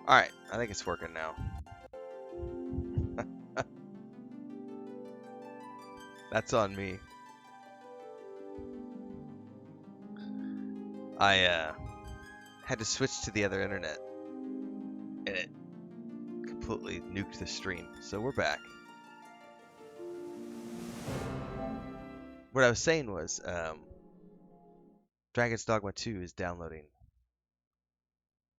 Alright, I think it's working now. That's on me. I had to switch to the other internet, and it completely nuked the stream. So we're back. What I was saying was, Dragon's Dogma 2 is downloading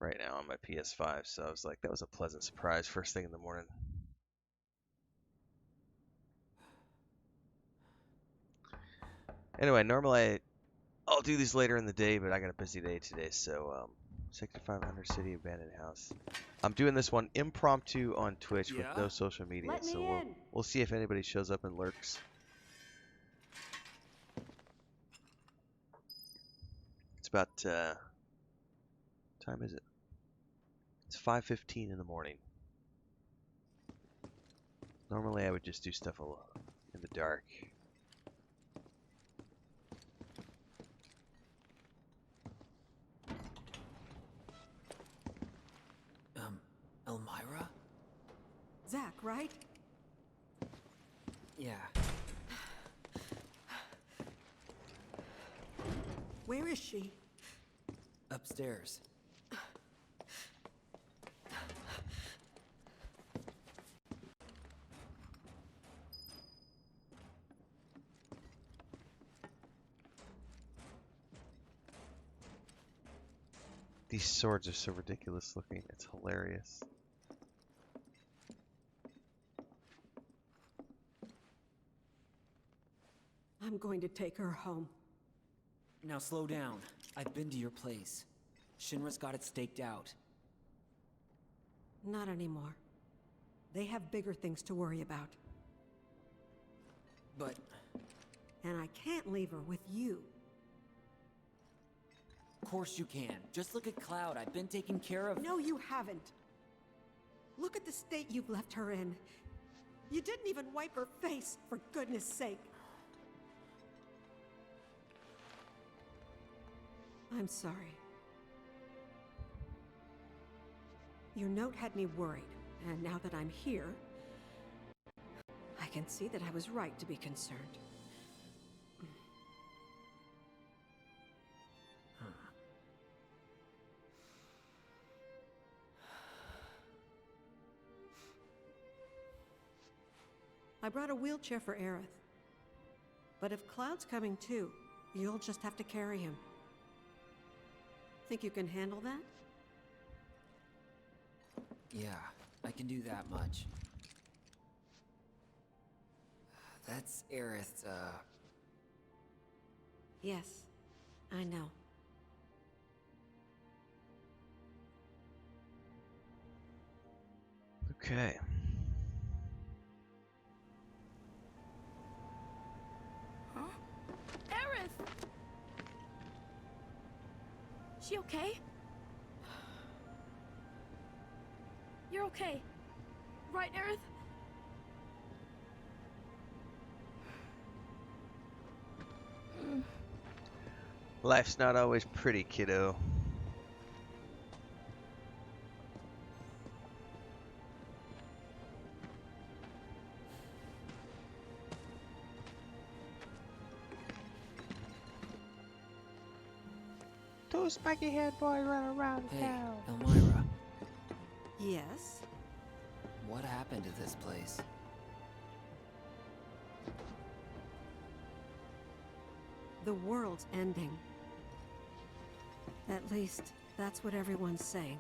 right now on my PS5, so I was like, that was a pleasant surprise first thing in the morning. Anyway, normally I'll do these later in the day, but I got a busy day today, so 6500 City Abandoned House. I'm doing this one impromptu on Twitch with no social media, so we'll see if anybody shows up and lurks. It's about what time is it? It's 5:15 in the morning. Normally I would just do stuff in the dark. Elmira? Zach, right? Yeah. Where is she? Upstairs. These swords are so ridiculous looking. It's hilarious. I'm going to take her home. Now slow down. I've been to your place. Shinra's got it staked out. Not anymore. They have bigger things to worry about. But... And I can't leave her with you. Of course you can. Just look at Cloud. I've been taking care of... No, you haven't. Look at the state you've left her in. You didn't even wipe her face, for goodness sake. I'm sorry. Your note had me worried, and now that I'm here, I can see that I was right to be concerned. I brought a wheelchair for Aerith. But if Cloud's coming too, you'll just have to carry him. Think you can handle that? Yeah, I can do that much. That's Aerith, Yes, I know. Okay. Huh? Aerith! She okay? You're okay. Right, Aerith? Life's not always pretty, kiddo. Two spiky head boys run around hey, town. Elmira. Yes? What happened to this place? The world's ending. At least, that's what everyone's saying.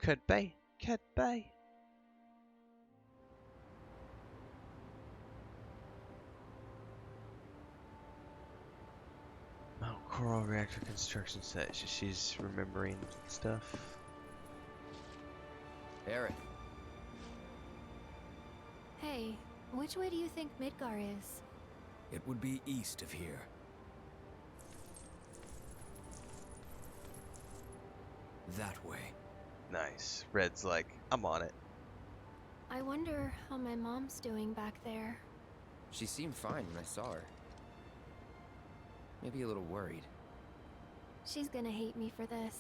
Could be. Could be. Oh, coral reactor construction set. She's remembering stuff. Aerith. Hey, which way do you think Midgar is? It would be east of here. That way. Nice. Red's like, I'm on it. I wonder how my mom's doing back there. She seemed fine when I saw her. Maybe a little worried. She's gonna hate me for this.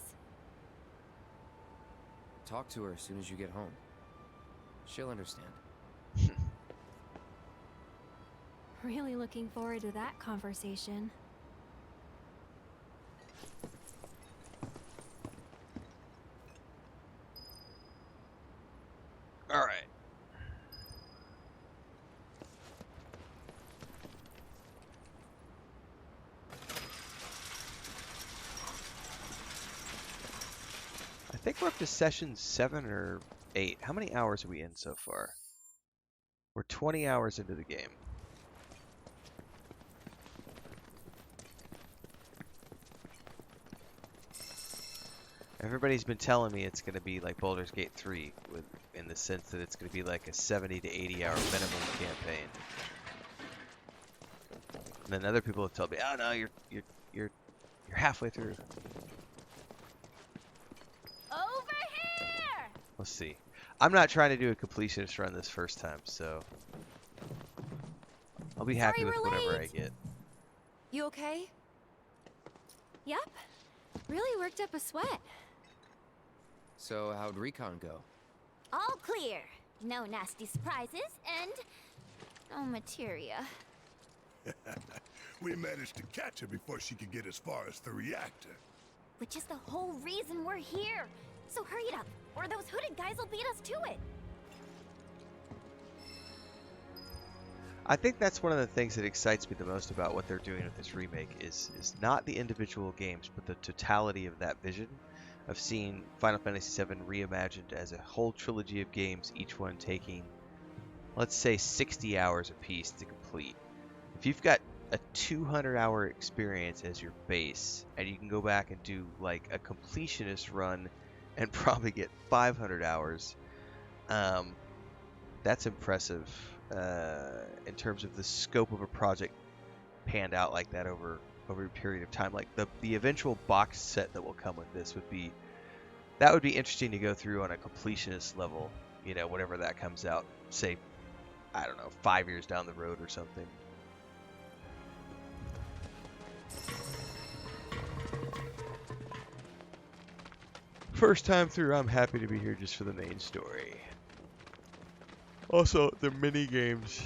Talk to her as soon as you get home. She'll understand. Really looking forward to that conversation. All right. I think we're up to session 7 or 8. How many hours are we in so far? We're 20 hours into the game. Everybody's been telling me it's going to be like Baldur's Gate 3, in the sense that it's going to be like a 70 to 80 hour minimum campaign. And then other people have told me, "Oh no, you're halfway through." Over here! Let's see. I'm not trying to do a completionist run this first time, so I'll be happy with whatever I get. You okay? Yep. Really worked up a sweat. So, how'd recon go? All clear. No nasty surprises and no materia. We managed to catch her before she could get as far as the reactor. Which is the whole reason we're here. So hurry it up, or those hooded guys will beat us to it. I think that's one of the things that excites me the most about what they're doing with this remake is not the individual games, but the totality of that vision of seeing Final Fantasy VII reimagined as a whole trilogy of games, each one taking, let's say, 60 hours apiece to complete. If you've got a 200-hour experience as your base, and you can go back and do like a completionist run and probably get 500 hours, that's impressive in terms of the scope of a project panned out like that over a period of time. Like the eventual box set that will come with this would be interesting to go through on a completionist level, you know, whenever that comes out, say, I don't know, 5 years down the road or something. First time through, I'm happy to be here just for the main story. Also, the mini games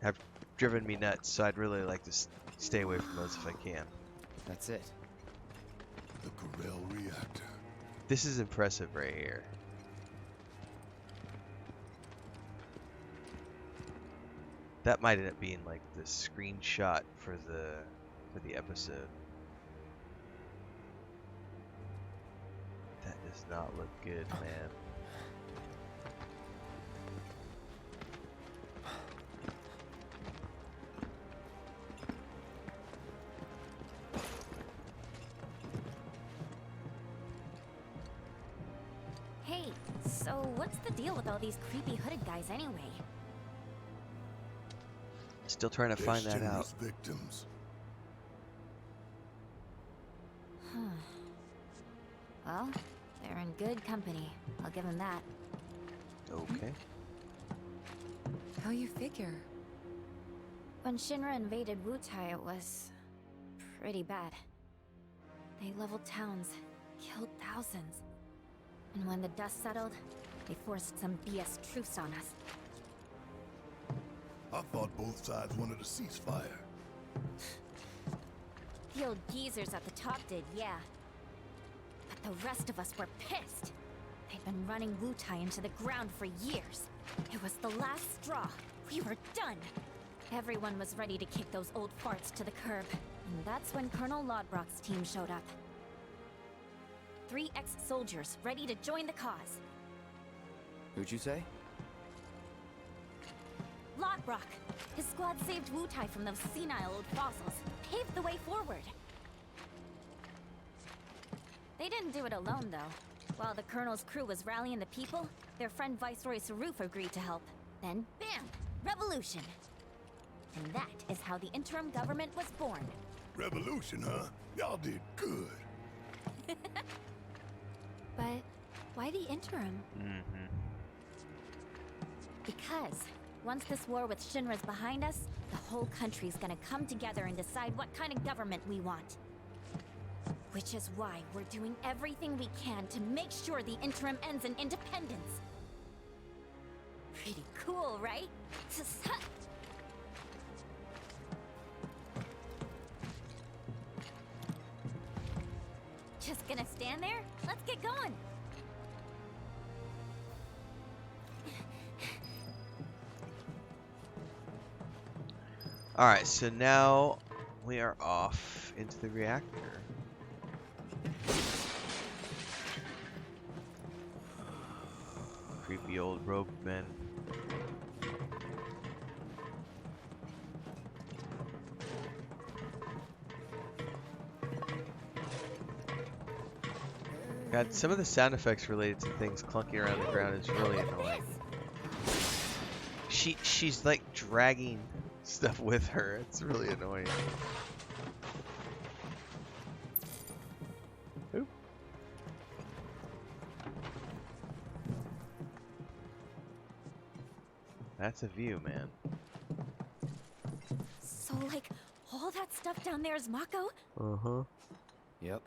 have driven me nuts, so I'd really like to stay away from those if I can. That's it. The Corel reactor. This is impressive right here. That might end up being like the screenshot for the episode. That does not look good, man. Hey, so what's the deal with all these creepy hooded guys anyway? Still trying to find that out. Victims. Well, they're in good company. I'll give them that. Okay. How you figure? When Shinra invaded Wutai, it was pretty bad. They leveled towns, killed thousands. And when the dust settled, they forced some BS truce on us. I thought both sides wanted a ceasefire. The old geezers at the top did, yeah. But the rest of us were pissed. They'd been running Wutai into the ground for years. It was the last straw. We were done. Everyone was ready to kick those old farts to the curb. And that's when Colonel Lodbrok's team showed up. 3 ex-soldiers ready to join the cause. Who'd you say? Lodbrok! His squad saved Wutai from those senile old fossils, paved the way forward. They didn't do it alone, though. While the Colonel's crew was rallying the people, their friend Viceroy Saruf agreed to help. Then, bam! Revolution! And that is how the interim government was born. Revolution, huh? Y'all did good. But why the interim? Because once this war with Shinra's behind us, the whole country's gonna come together and decide what kind of government we want. Which is why we're doing everything we can to make sure the interim ends in independence. Pretty cool, right? Just gonna stand there? Let's get going. Alright, so now we are off into the reactor. Creepy old robed men. God, some of the sound effects related to things clunking around the ground is really annoying. She's like dragging stuff with her. It's really annoying. Oop. That's a view, man. So, like, all that stuff down there is Mako? Uh-huh. Yep.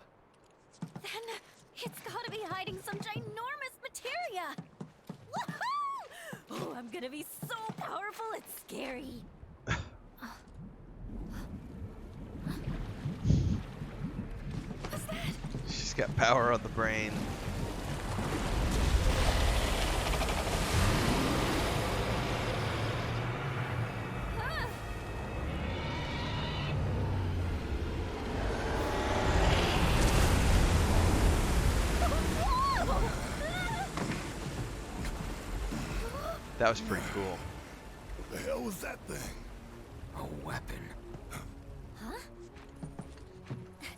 Then it's gotta be hiding some ginormous materia! Woohoo! Oh, I'm gonna be so powerful, it's scary. What's that? She's got power on the brain. Huh? Whoa! That was pretty cool. What the hell was that thing? A weapon. Huh?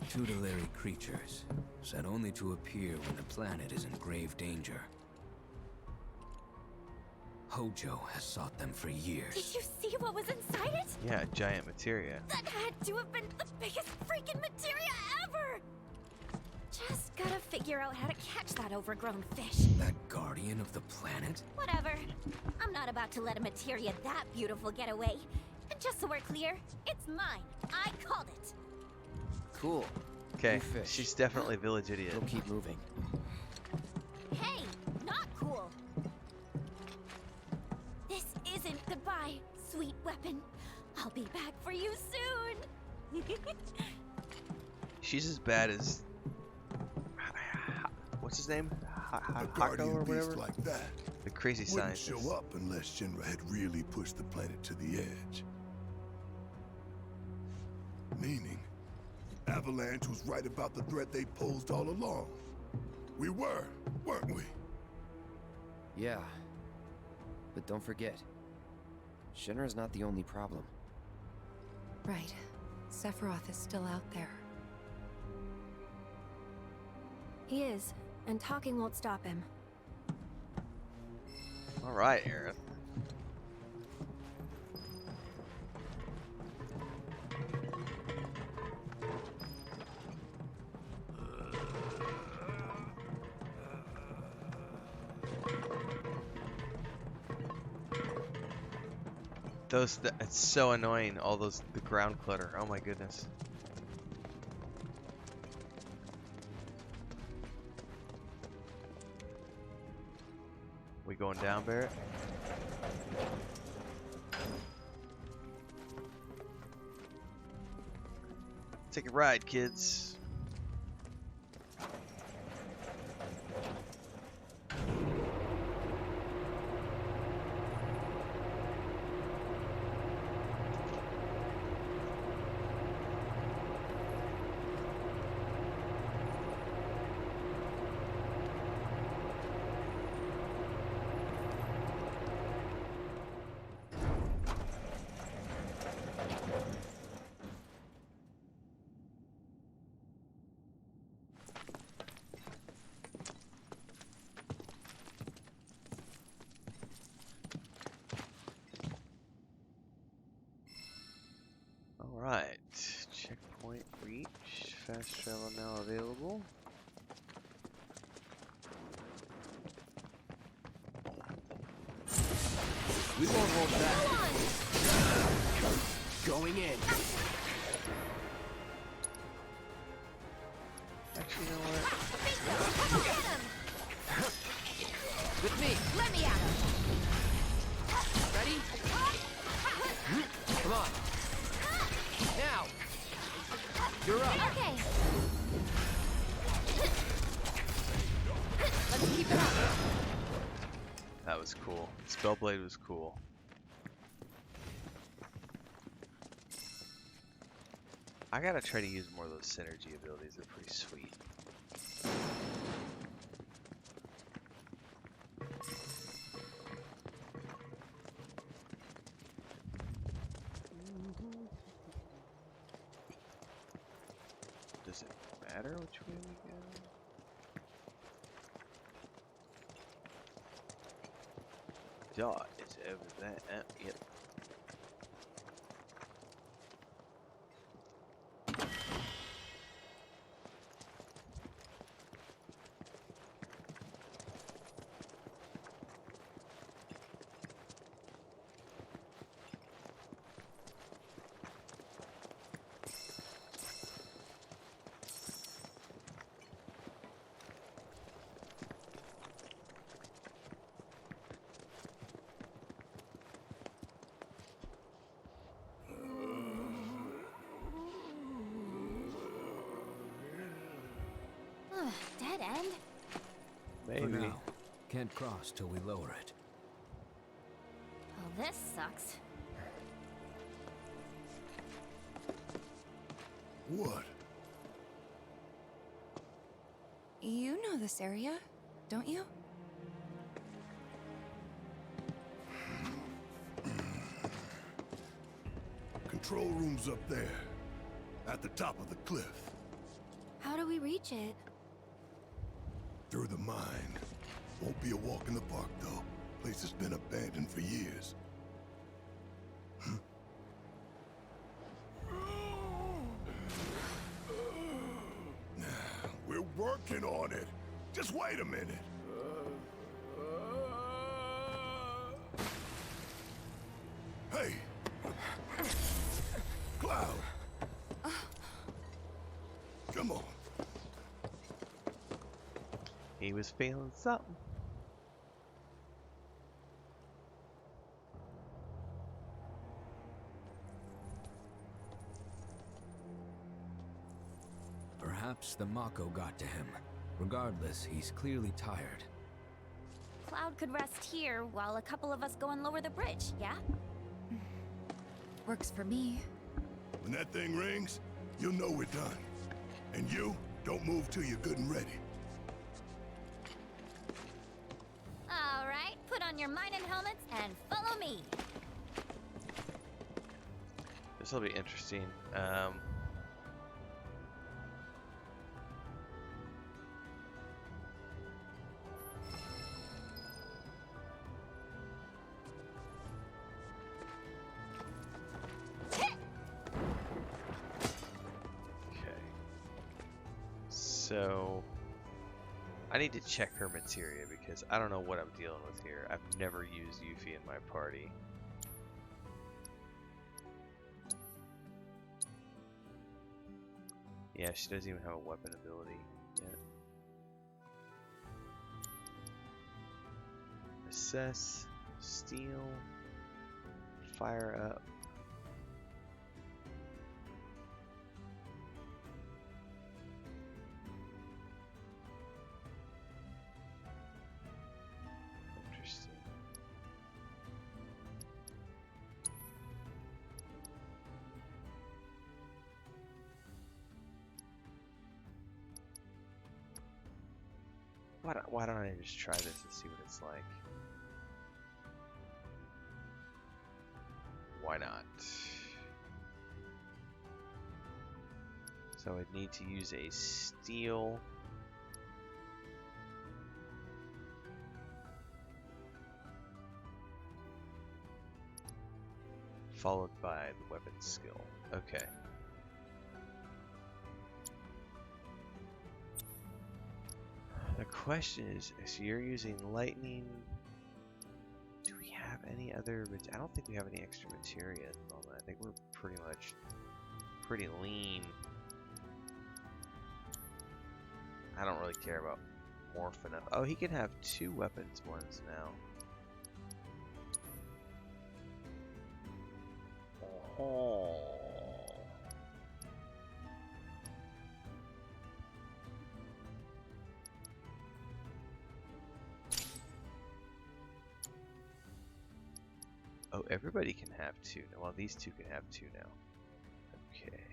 Tutelary creatures, said only to appear when the planet is in grave danger. Hojo has sought them for years. Did you see what was inside it? Yeah, giant materia. That had to have been the biggest freaking materia ever! Just gotta figure out how to catch that overgrown fish. That guardian of the planet? Whatever. I'm not about to let a materia that beautiful get away. And just so we're clear, it's mine. I called it. Cool. Okay, New fish. she's definitely village idiot. We'll keep moving. Hey, not cool. This isn't goodbye, sweet weapon. I'll be back for you soon. She's as bad as what's his name? A Hako guardian or beast whatever. like that The crazy wouldn't scientist. show up unless Shinra had really pushed the planet to the edge. Meaning, Avalanche was right about the threat they posed all along. We were, weren't we? Yeah. But don't forget, Shinra's not the only problem. Right. Sephiroth is still out there. He is, and talking won't stop him. All right, Aaron. It's so annoying, the ground clutter. Oh my goodness. We going down, Barrett? Take a ride, kids. Alright, checkpoint reached, fast travel now available. We won't hold back. Going in. Actually, you know what? Get him! With me. Let me at him! Ready? Come on. Now. You're up. Okay. Let's keep it up. That was cool. Spellblade was cool. I gotta try to use more of those synergy abilities. They're pretty sweet. Does it matter which way we go? Dot is over there. Yep. Dead end? Maybe. For now, can't cross till we lower it. Well, this sucks. What? You know this area, don't you? Control room's up there, at the top of the cliff. How do we reach it? Through the mine. Won't be a walk in the park, though. Place has been abandoned for years. We're working on it. Just wait a minute. Hey! Cloud! Come on. He was feeling something. Perhaps the Mako got to him. Regardless, he's clearly tired. Cloud could rest here while a couple of us go and lower the bridge, yeah? Works for me. When that thing rings, you'll know we're done. And you, don't move till you're good and ready. All right, put on your mining helmets and follow me. This will be interesting. So, I need to check her materia because I don't know what I'm dealing with here. I've never used Yuffie in my party. Yeah, she doesn't even have a weapon ability yet. Assess, steal, fire up. Interesting. Why don't I just try this and see what it's like? Why not? So I'd need to use a steel. Followed by the weapon skill. Okay. The question is, so you're using lightning. Do we have any any other? I don't think we have any extra materia at the moment. I think we're pretty lean. I don't really care about morph enough. Oh, he can have 2 weapons ones now. Oh. Oh, everybody can have 2 now. Well, these 2 can have 2 now. Okay.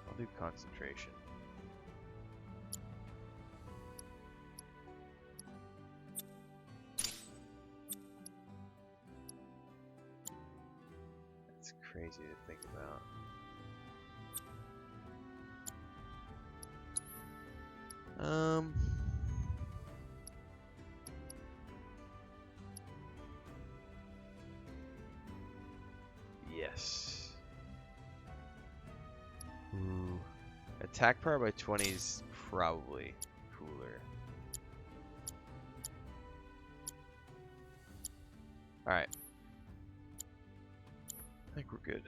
I'll do concentration. That's crazy to think about. Yes. Ooh. Attack power by 20 is probably cooler. Alright. I think we're good.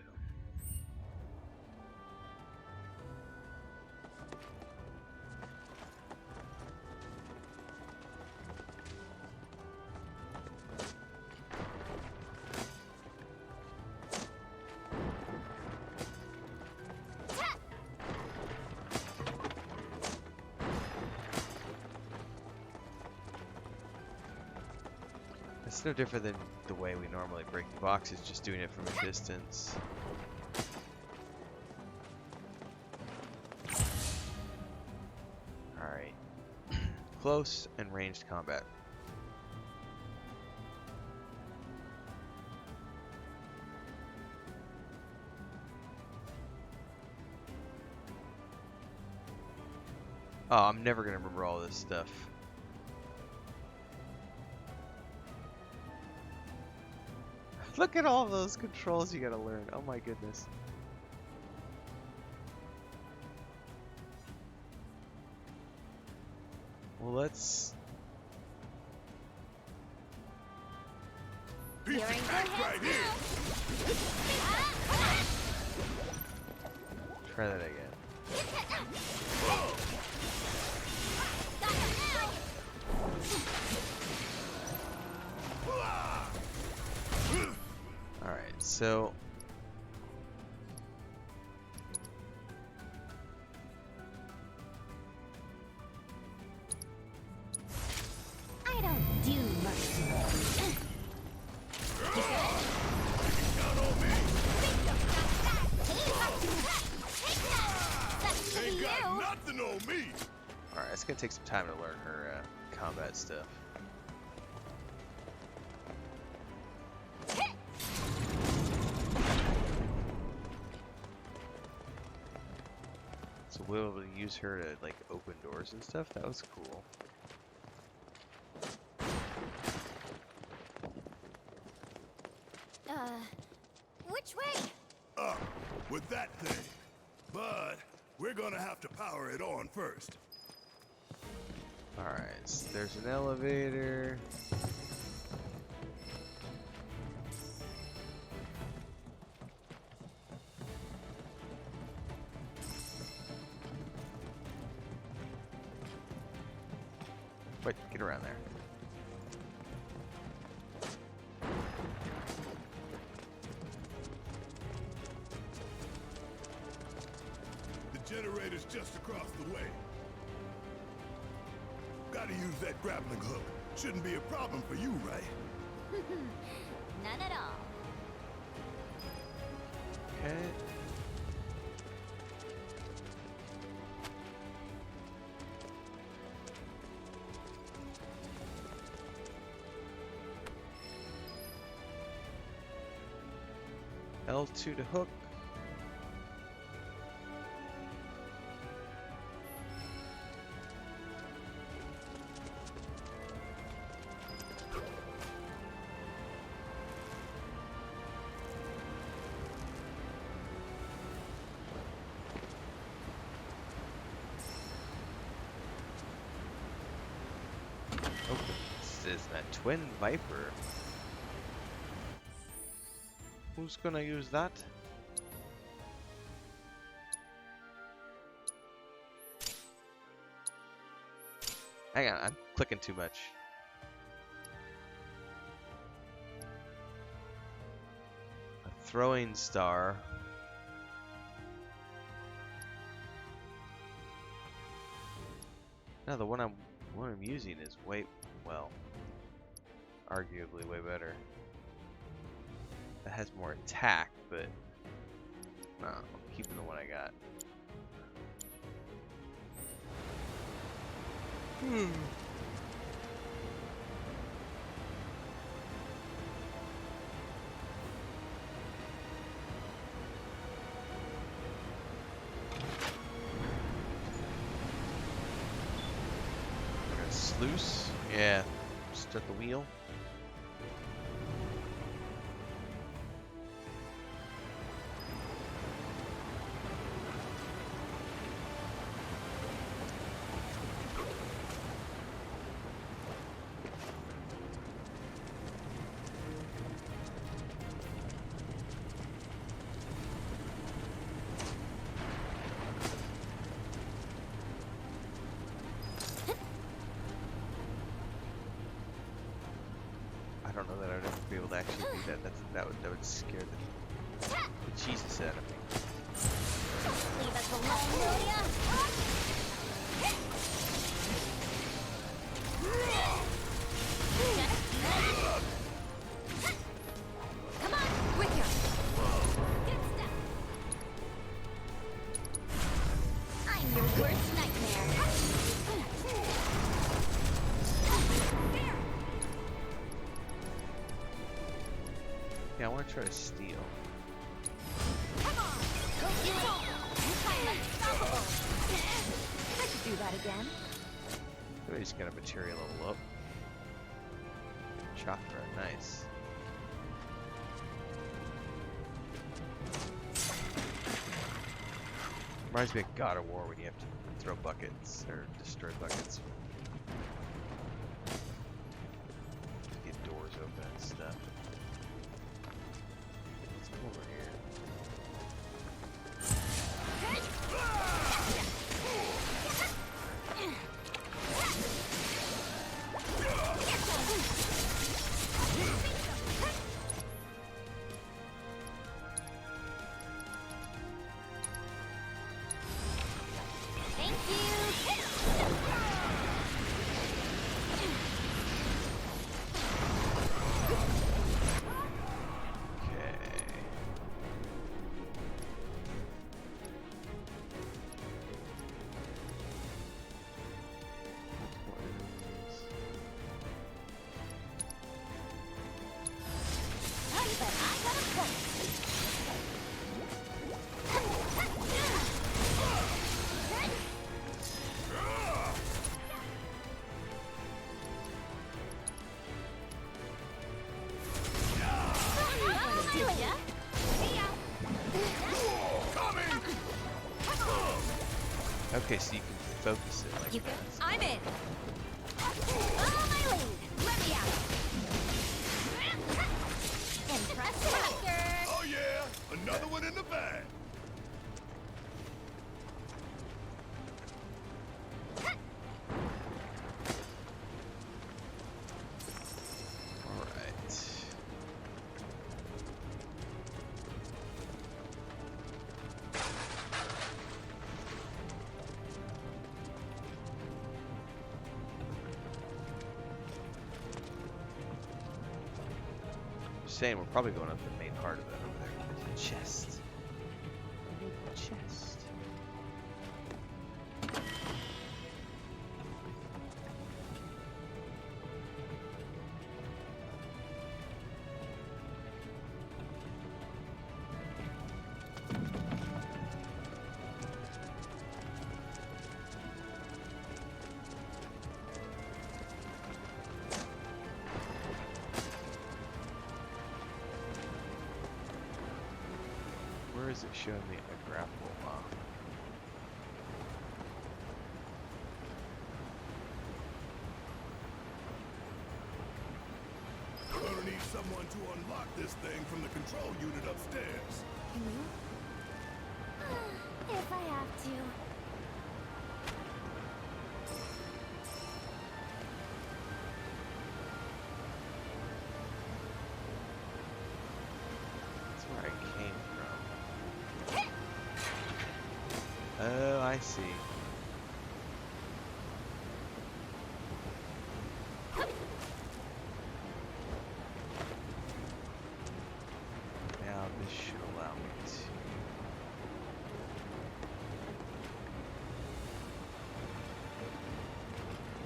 It's no different than the way we normally break the boxes, just doing it from a distance. Alright. Close and ranged combat. Oh, I'm never gonna remember all this stuff. Look at all those controls you gotta learn. Oh my goodness. Well, let's... Piece of cake right here. Try that again. Alright, so... I don't do mercy. Ain't got nothing on me. Alright, it's gonna take some time to learn her combat stuff. So we'll be able to use her to like open doors and stuff. That was cool. Which way? Up with that thing. But we're gonna have to power it on first. Alright, so there's an elevator. Wait, get around there. The generator's just across the way. Gotta use that grappling hook. Shouldn't be a problem for you, right? None at all. Okay. L2 to hook. this, man? Twin Viper. Who's gonna use that? Hang on, I'm clicking too much. A throwing star. No, the one I'm using is way, well, arguably way better. That has more attack, but no, I'm keeping the one I got. Sluice? Yeah. Start the wheel. I don't know that I'd ever be able to actually do that. That would scare the Jesus out of me. Leave us alone, will ya? Come on, with ya. Get stuck. I'm your worst nightmare. Yeah, I want to try to steal. Come on, go do it. I'm unstoppable. I could do that again. We just got a material level up. Chakra, nice. Reminds me of God of War when you have to throw buckets or destroy buckets. Get doors open and stuff. Let's come over here. Thank you. Okay. I bet I got a point. Doing ya? See ya. Okay, so you can focus it like You that. good? I'm in. Follow my lead. Let me out. Impress master. Oh yeah, another one in the bag. Alright. Just saying, we're probably going up the main part of it over there. There's a chest. A chest. Where is it showing me a grapple? to unlock this thing from the control unit upstairs. Can you? If I have to. That's where I came from. Oh, I see. Now this should allow me to.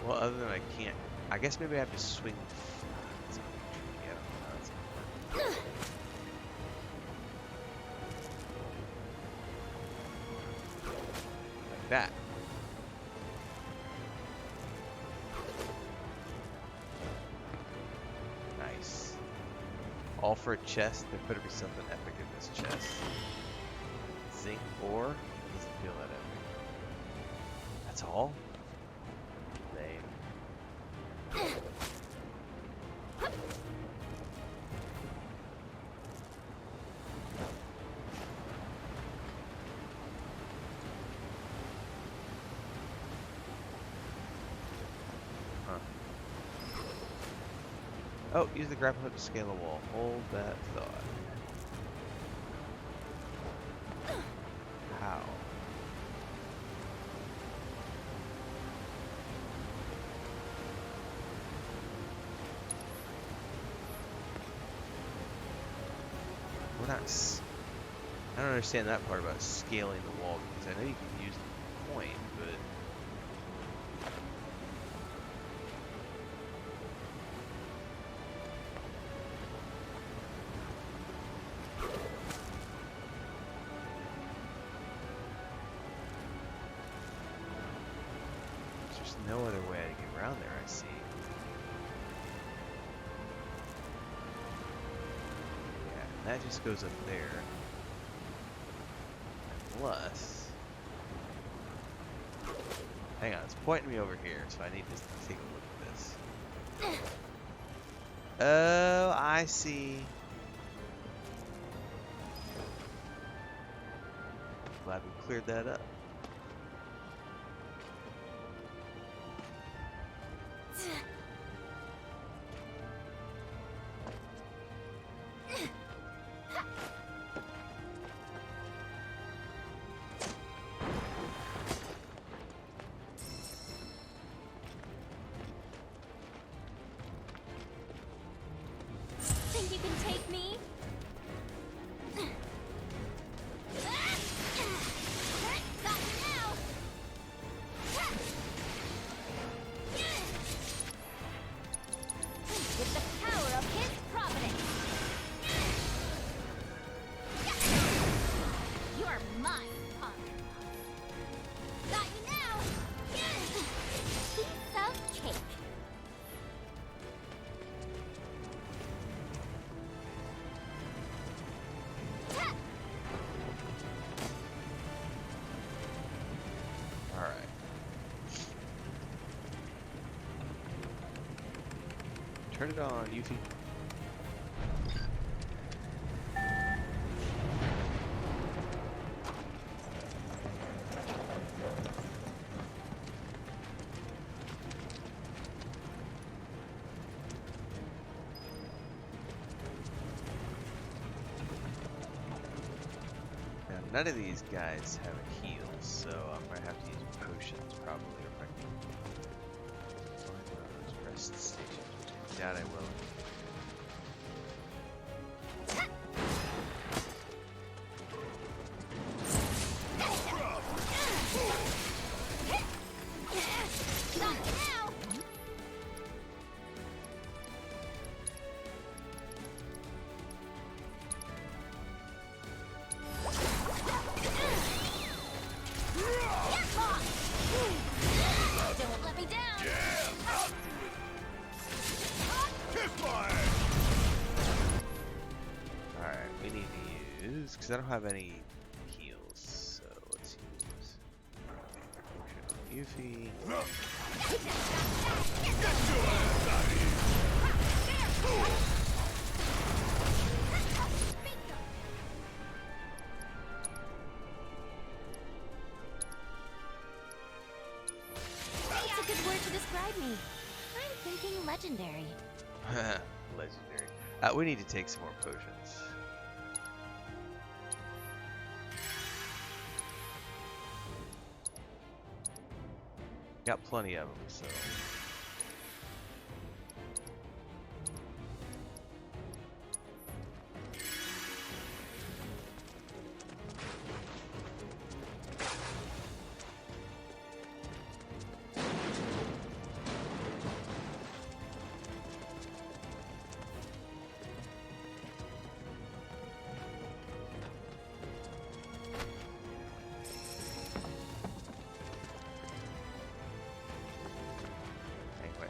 Well, other than I can't. I guess maybe I have to swing. That's gonna be tricky. I don't know how that's gonna work. Like that. Nice. All for a chest. There better be something epic in this chest. Zinc ore? Doesn't feel that epic. That's all? Lame. Huh. Oh, use the grapple hook to scale a wall. Hold that thought. How? We're not. I don't understand that part about scaling the wall because I know you can use the point, but. There's no other way to get around there, I see. Yeah, that just goes up there. Plus... Hang on, it's pointing me over here, so I need to take a look at this. Oh, I see. Glad we cleared that up. Think you can take me? Got you now! With the power of his providence! You are mine, Ponder. Got you now! Piece of cake. Alright. Turn it on, Yuffie. Now, none of these guys have a heal, so I'm gonna have to use potions probably if I can find one of those rest stations, which I doubt I will. Got you now! Get lost! Don't let me down! Yeah, I'll do it. Kiss my ass. Alright, we need to use, because I don't have any heals, so let's use potion on Yuffie. Get your ass out of here. legendary. Legendary. We need to take some more potions. Got plenty of them, so.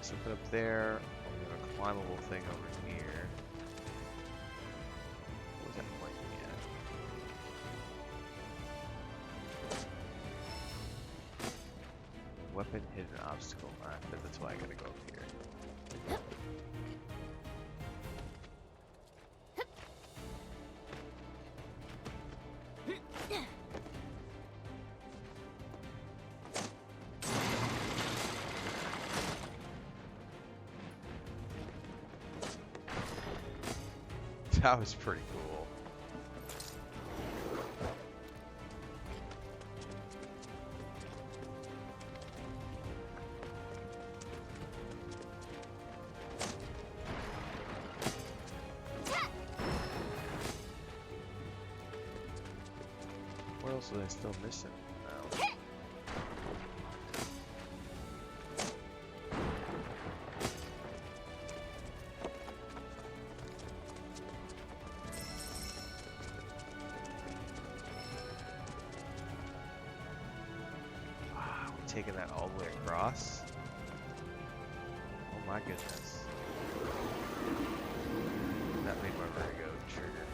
Something up there, a climbable thing over here. What was that pointing at? Weapon hidden obstacle. Alright, that's why I gotta go up here. That was pretty cool. What else are they still missing? No. Taking that all the way across. Oh my goodness. That made my vertigo trigger.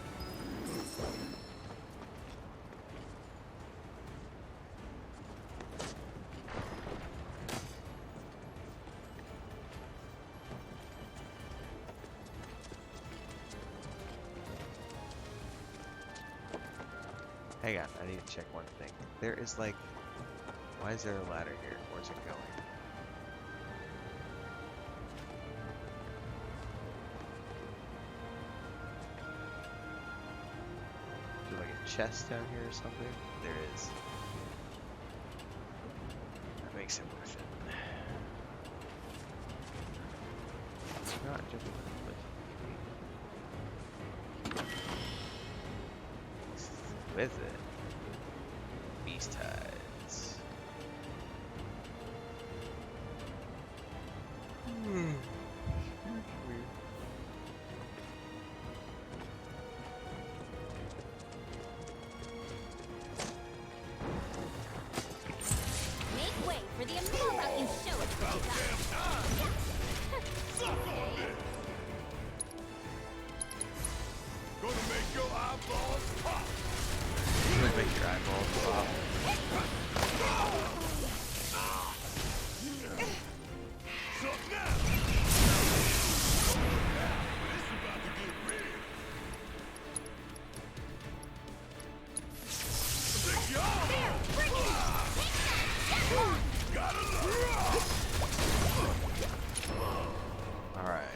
Hang on, I need to check one thing. There is like, why is there a ladder here? Where's it going? Is there like a chest down here or something? There is. That makes it worth it. It's not jumping on the cliff. With it. Beast tides. Make way for the immortal you show us what you got. Gonna make your eyeballs pop. Gonna make your eyeballs pop. Alright.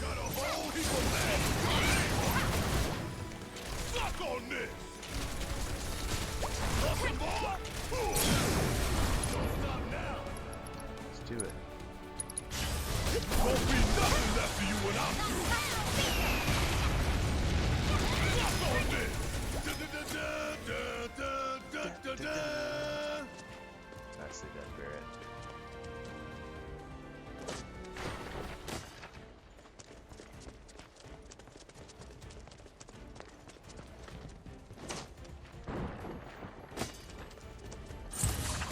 Got a whole heap of that. Suck on this. Nothing more. Don't stop now. Let's do it. Won't be nothing left for you when I'm through. Suck on this. Nicely done, Barrett.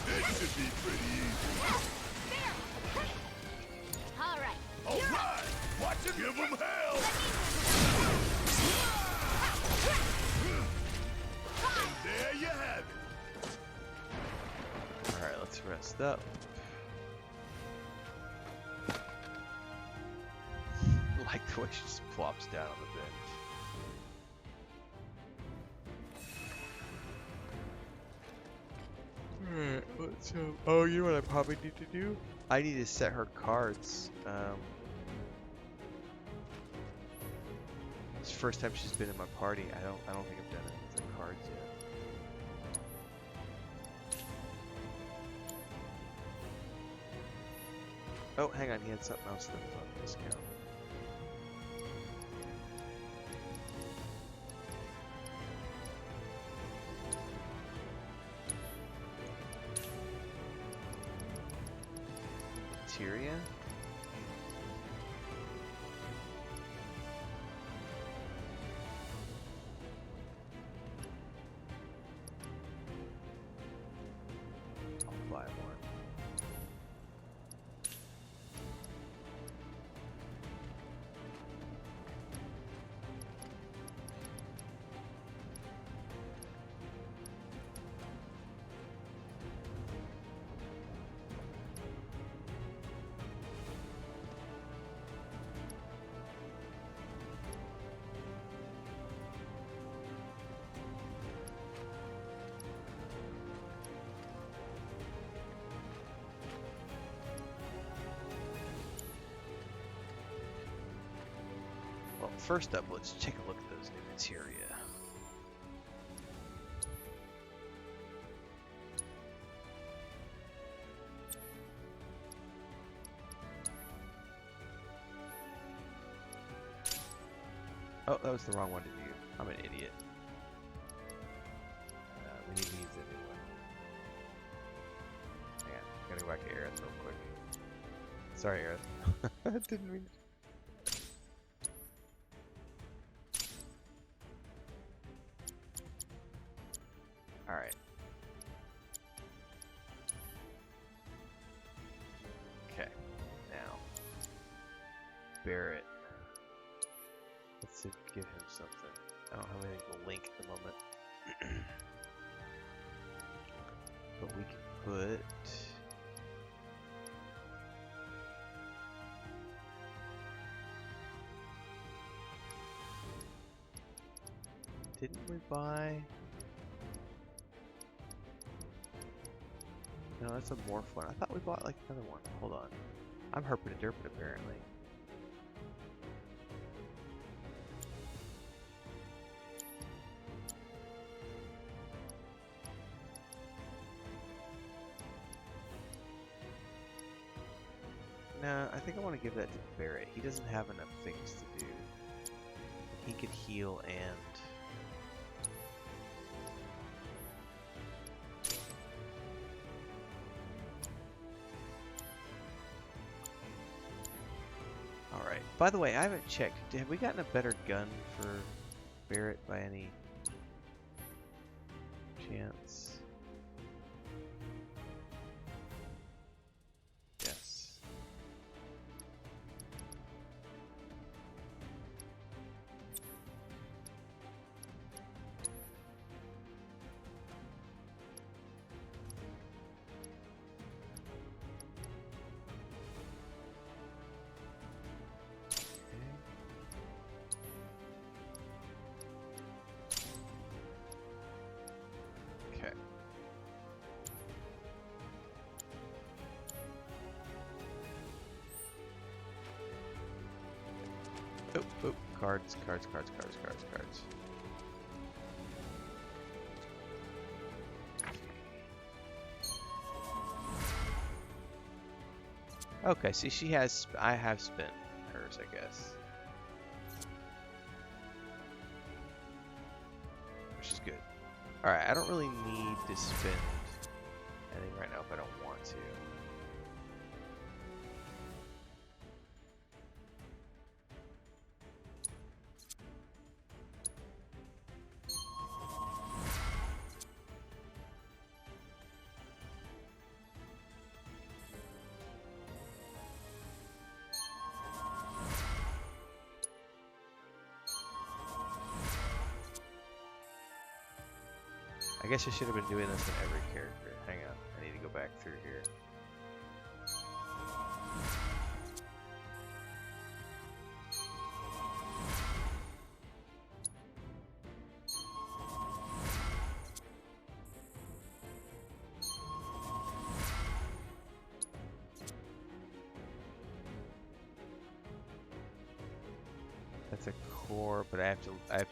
It should be pretty easy. All right. All right. Watch it. Give them hell. And there you have it. Alright, let's messed up. Like the way she just plops down on the bench. Alright, what's up? Oh, you know what I probably need to do? I need to set her cards. It's the first time she's been in my party. I don't think I've done it with the cards yet. Oh, hang on, he had something else that was on discount. Materia? I'll buy one. Well, first up, let's take a look at those new materia. Oh, that was the wrong one to do. I'm an idiot. We need these anyway. Hang on, gotta go back to Aerith real quick. Sorry, Aerith. I didn't mean to. Alright. Okay, now. Barrett. Let's see, give him something. I don't have anything to link at the moment. But we can put... Didn't we buy... No, that's a morph one. I thought we bought like another one. Hold on. I'm herping and derping apparently. No, I think I want to give that to Barrett. He doesn't have enough things to do. He could heal and... Alright. By the way, I haven't checked. Have we gotten a better gun for Barrett by any chance? Yes. Okay. Oh, oh, cards. Okay, see, she has. I have spent hers, I guess. Which is good. Alright, I don't really need to spend anything right now if I don't want to. I guess I should have been doing this in every character. hang on. I need to go back through here. That's a core, but I have to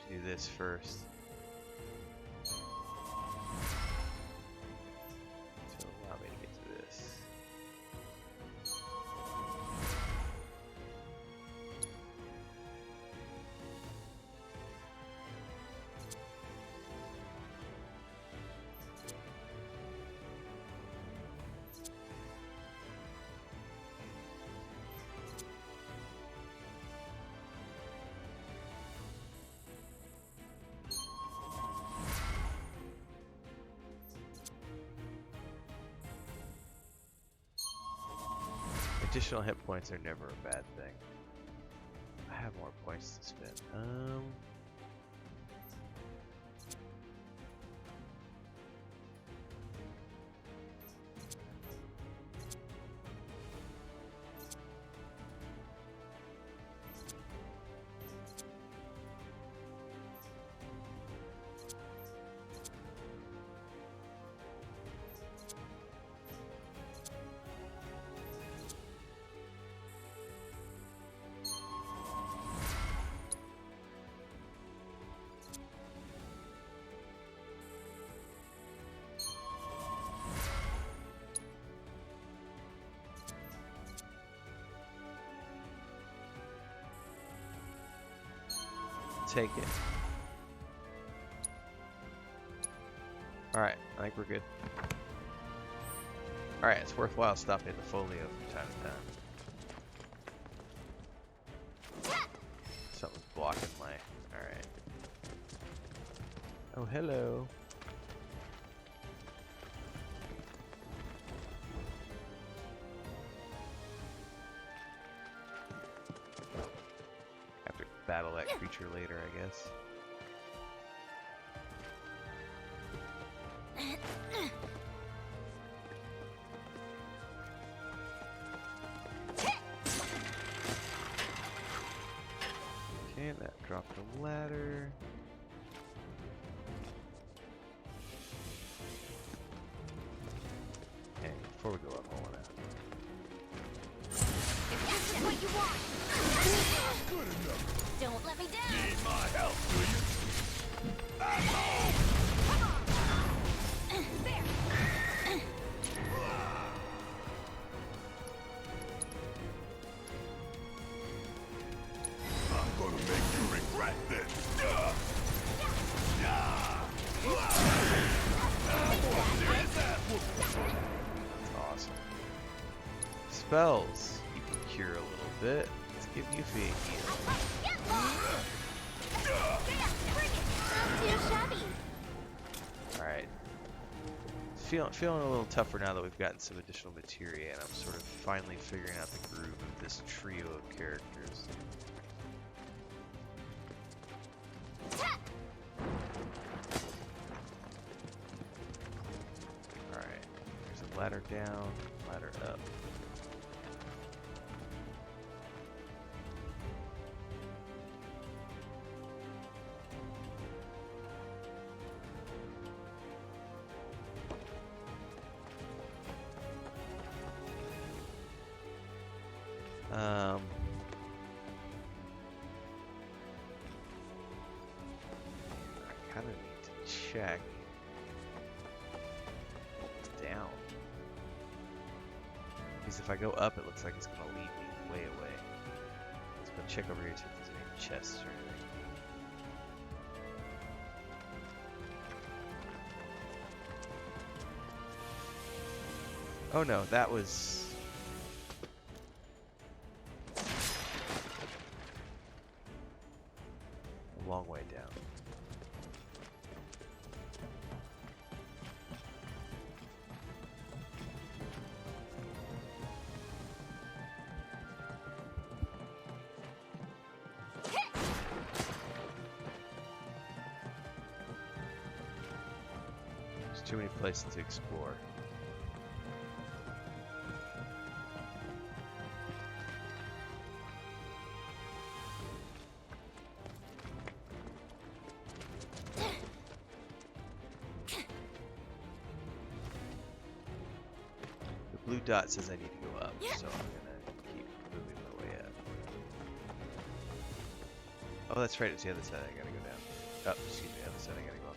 do this first. To allow me to get to this. Additional hit points are never a bad thing. I have more points to spend. Take it. Alright, I think we're good. Alright, it's worthwhile stopping the folio from time to time. Something's blocking my... Alright. Oh, hello. Battle that creature later, I guess. Okay, that dropped the ladder. Okay, before we go up, I wanna... If that's what you want! Good enough. Don't let me down! Need my help, do you? I'm home! There! I'm gonna make you regret this. That's awesome. Spells. You can cure a little bit. Let's give you a heal. Alright. Feeling a little tougher now that we've gotten some additional materia, and I'm sort of finally figuring out the groove of this trio of characters. Alright. There's a ladder down, ladder up. I kind of need to check down, because if I go up, it looks like it's going to lead me way away. Let's go check over here, see if there's any chests or anything. Oh no, that was... a long way down. There's too many places to explore. blue dot says I need to go up, so I'm gonna keep moving my way up. Oh, that's right, it's the other side. I gotta go down. Oh, excuse me, the other side. I gotta go up.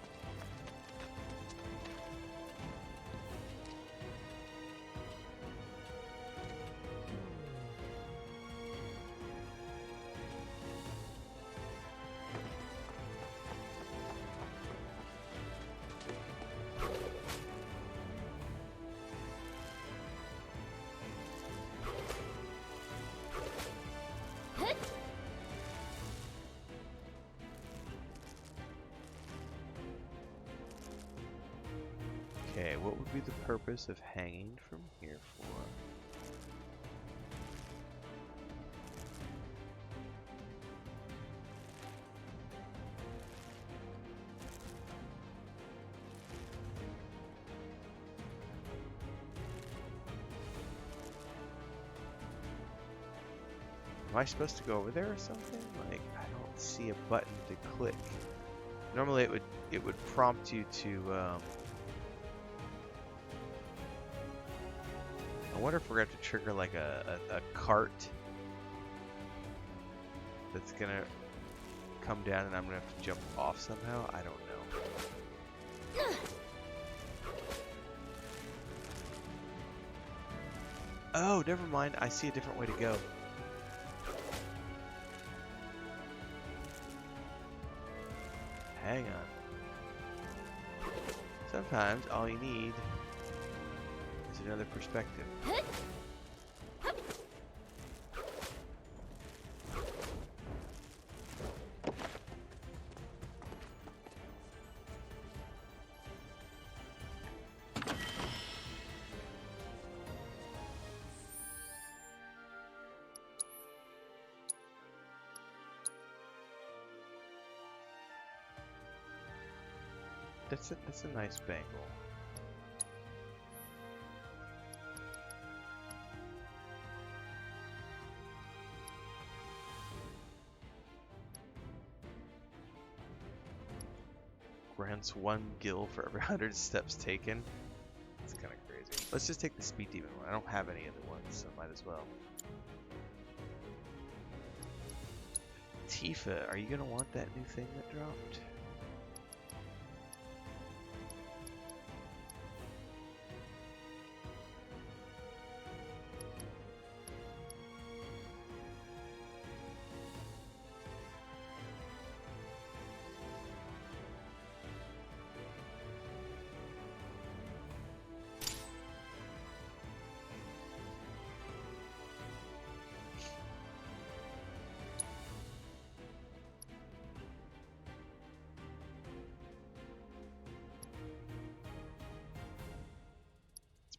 Okay, what would be the purpose of hanging from here for? Am I supposed to go over there or something? Like, I don't see a button to click. Normally it would prompt you to I wonder if we're going to have to trigger like a cart that's going to come down and I'm going to have to jump off somehow. I don't know. Oh, never mind. I see a different way to go. Hang on. Sometimes all you need is another perspective. That's a nice bangle. Grants 1 gil for every 100 steps taken. It's kind of crazy. Let's just take the speed demon one. I don't have any other ones, so might as well. Tifa, are you gonna want that new thing that dropped?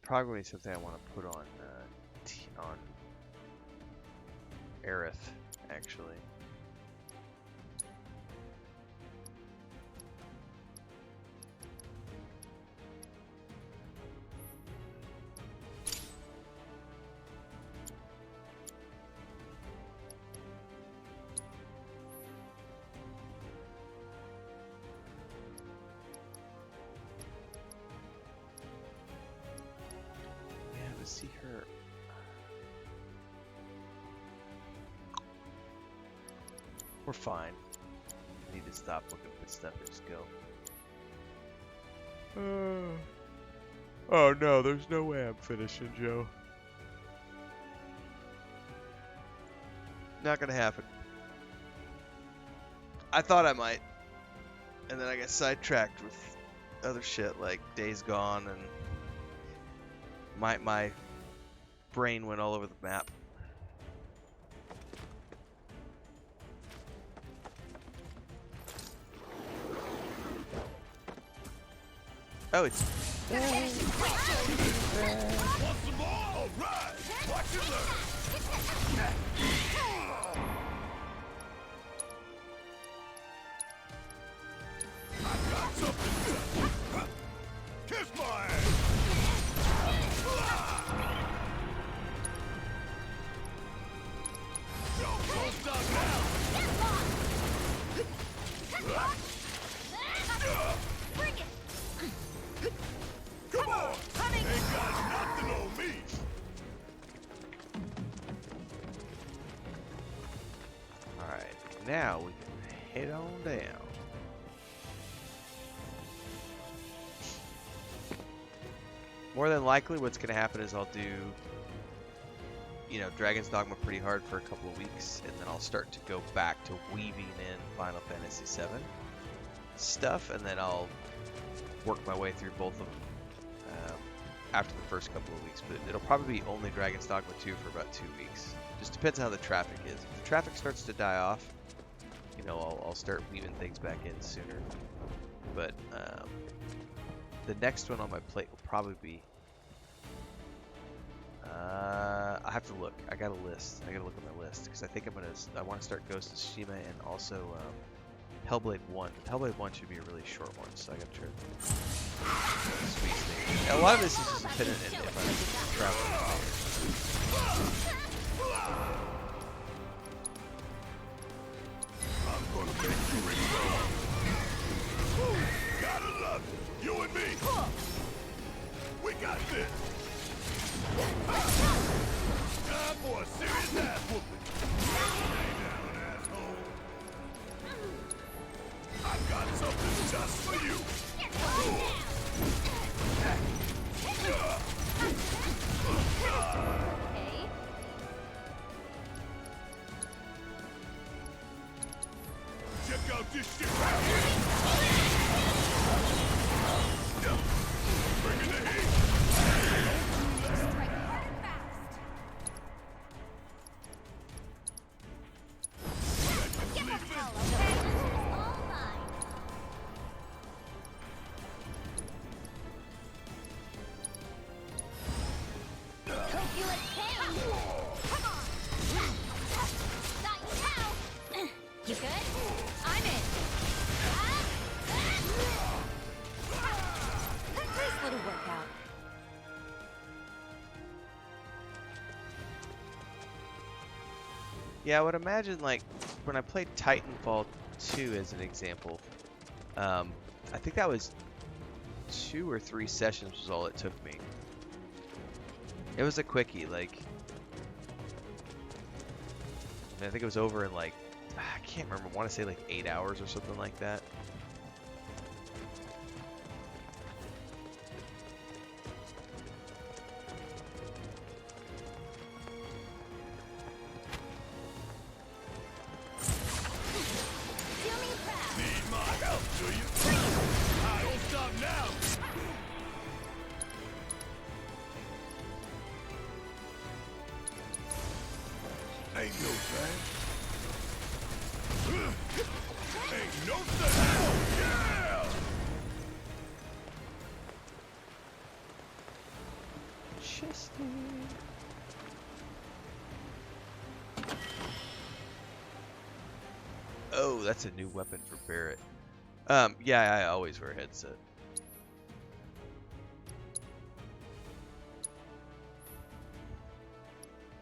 Probably something I want to put on Aerith, actually. See her. We're fine. I need to stop looking for stuff and just go. Oh no, there's no way I'm finishing, Joe. Not gonna happen. I thought I might. And then I got sidetracked with other shit like Days Gone and my brain went all over the map. Oh, it's... Want some more? All right. Watch and learn. I got something. Kiss my ass. Don't stop now. Bring it! Come on. Ain't got nothing on me. now we can head on down. More than likely, what's going to happen is I'll do, you know, Dragon's Dogma pretty hard for a couple of weeks, and then I'll start to go back to weaving in Final Fantasy VII stuff, and then I'll work my way through both of them after the first couple of weeks. But it'll probably be only Dragon's Dogma 2 for about 2 weeks. Just depends on how the traffic is. If the traffic starts to die off, you know, I'll start weaving things back in sooner. But the next one on my plate will probably be... I have to look. I got a list. I gotta look at my list because I think I want to start Ghost of Tsushima and also Hellblade 1. Hellblade 1 should be a really short one, so I gotta try to squeeze things. A lot of this is just dependent if I'm traveling. I'm gonna make you explode. Gotta love it. You and me. We got this. Time for a serious ass whooping. Lay down, asshole. I've got something just for you. Check out this shit right here. Bring in the heat. Strike hard and fast. Get the hell out of there. All mine. Hope you like pain. Come on. Got you now. You good? I'm in. Nice little workout. Yeah, I would imagine, like, when I played Titanfall 2 as an example, I think that was 2 or 3 sessions was all it took me. It was a quickie, like, I think it was over in, like, I can't remember, I want to say like 8 hours or something like that. Need my help, do you? I don't stop now. Ain't no thing. Ain't no thing. Yeah! Chesty. Oh, that's a new weapon for Barrett. Yeah, I always wear a headset.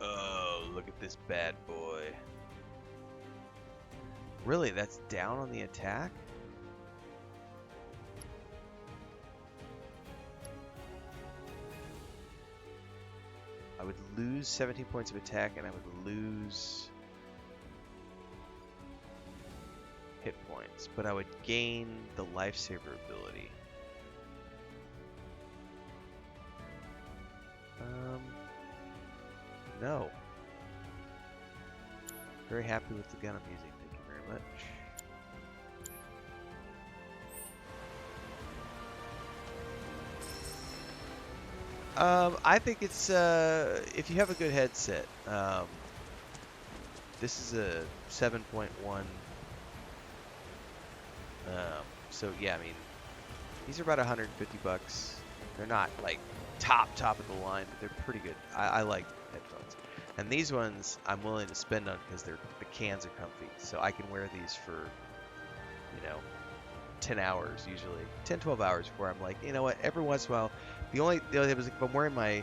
Oh, look at this bad boy. Really, that's down on the attack? I would lose 17 points of attack and I would lose hit points, but I would gain the lifesaver ability. No. Very happy with the gun I'm using, thank you very much. I think it's, if you have a good headset, this is a 7.1, so yeah, I mean, these are about 150 bucks. They're not like top of the line, but they're pretty good. I like headphones. And these ones I'm willing to spend on because the cans are comfy. So I can wear these for, you know, 10 hours usually. 10, 12 hours before I'm like, you know what, every once in a while, the only thing is if I'm wearing my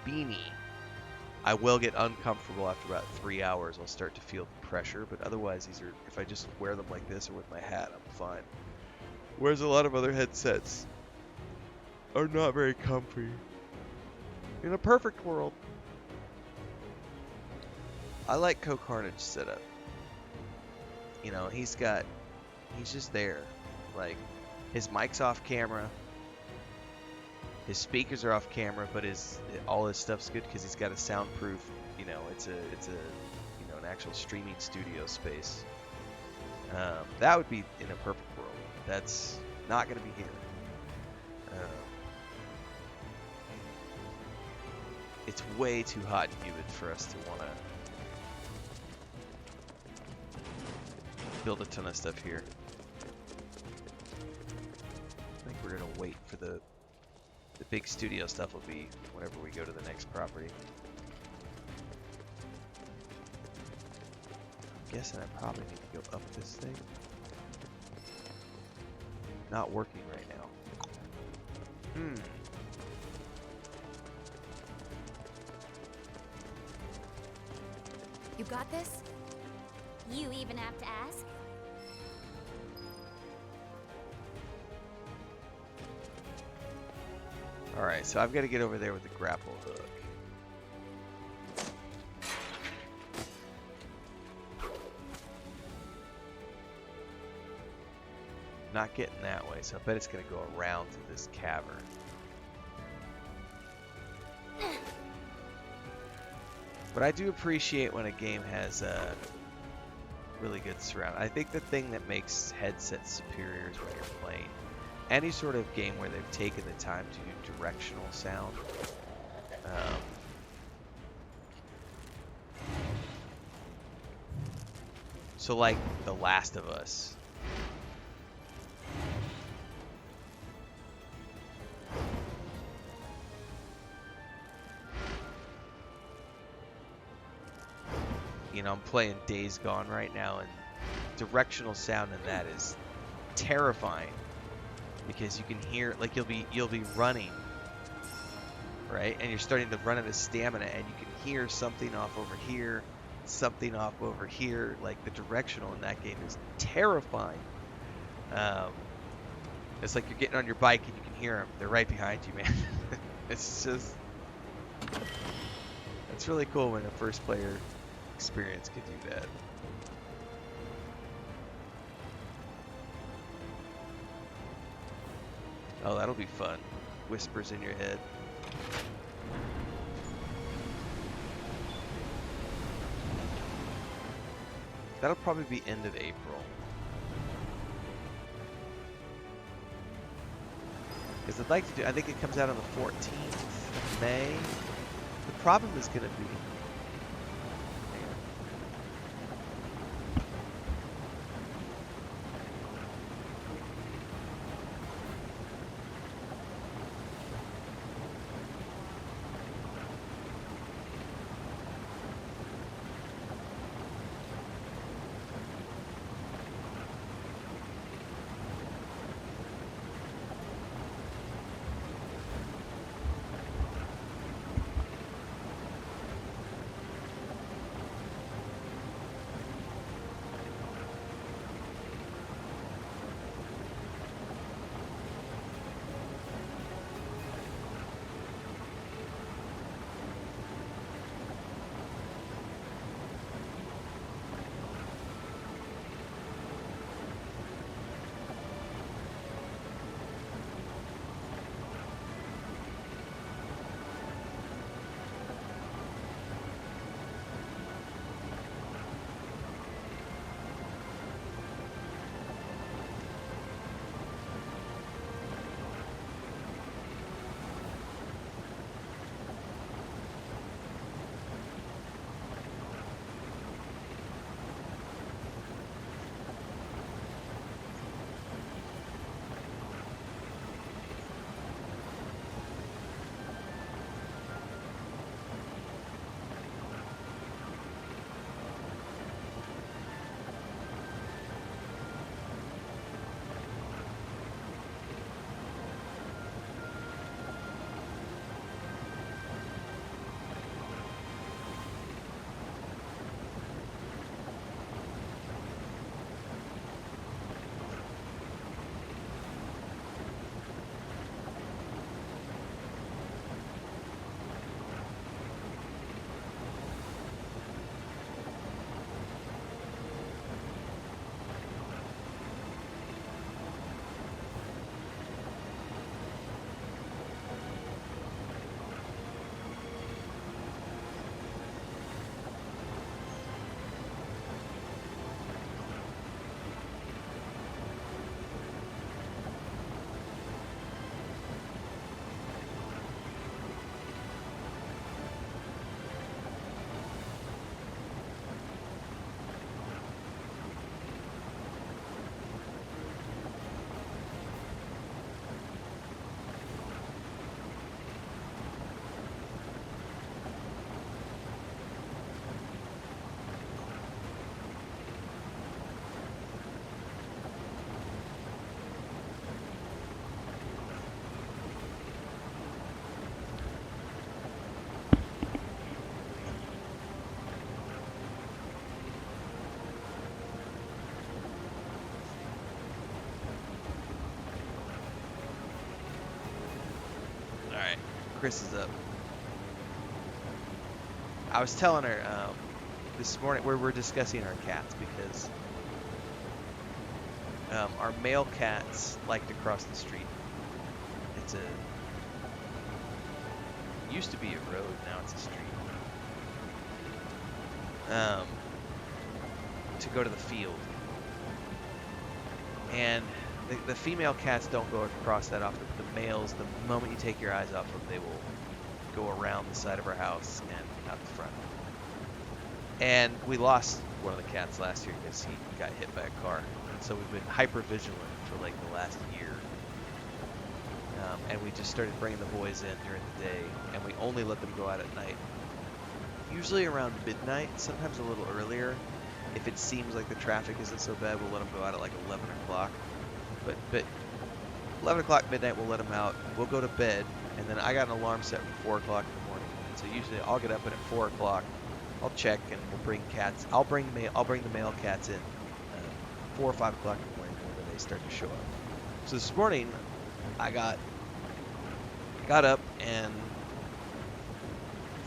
beanie, I will get uncomfortable after about 3 hours. I'll start to feel the pressure, but otherwise these are, if I just wear them like this or with my hat, I'm fine. Whereas a lot of other headsets are not very comfy. In a perfect world, I like Co Carnage setup. You know, he's just there. Like, his mic's off camera, his speakers are off camera, but all his stuff's good because he's got a soundproof. You know, it's a you know, an actual streaming studio space. That would be in a perfect world. That's not gonna be here. It's way too hot and humid for us to want to build a ton of stuff here. I think we're gonna wait for the big studio stuff will be whenever we go to the next property. I'm guessing I probably need to go up this thing. Not working right now. You got this? You even have to ask? Alright, so I've got to get over there with the grapple hook. Not getting that way, so I bet it's going to go around through this cavern. But I do appreciate when a game has really good surround. I think the thing that makes headsets superior is when you're playing any sort of game where they've taken the time to do directional sound. So like The Last of Us. You know, I'm playing Days Gone right now, and directional sound in that is terrifying because you can hear, like, you'll be running, right, and you're starting to run out of stamina, and you can hear something off over here, something off over here. Like, the directional in that game is terrifying. It's like you're getting on your bike and you can hear them. They're right behind you, man. It's really cool when a first player experience could do that. Oh, that'll be fun. Whispers in your head. That'll probably be end of April. Because I'd like to do, I think it comes out on the 14th of May. The problem is going to be, Chris is up. I was telling her this morning we're discussing our cats because our male cats like to cross the street. It used to be a road, now it's a street. To go to the field. And the female cats don't go across that often. The males, the moment you take your eyes off them, they will go around the side of our house and out the front. And we lost one of the cats last year because he got hit by a car. And so we've been hyper vigilant for like the last year. And we just started bringing the boys in during the day, and we only let them go out at night. Usually around midnight, sometimes a little earlier. If it seems like the traffic isn't so bad, we'll let them go out at like 11 o'clock. But 11 o'clock midnight, we'll let them out. We'll go to bed, and then I got an alarm set for 4 o'clock in the morning. And so usually I'll get up, and at 4 o'clock, I'll check, and we'll bring cats. I'll bring the male cats in 4 or 5 o'clock in the morning when they start to show up. So this morning, I got up, and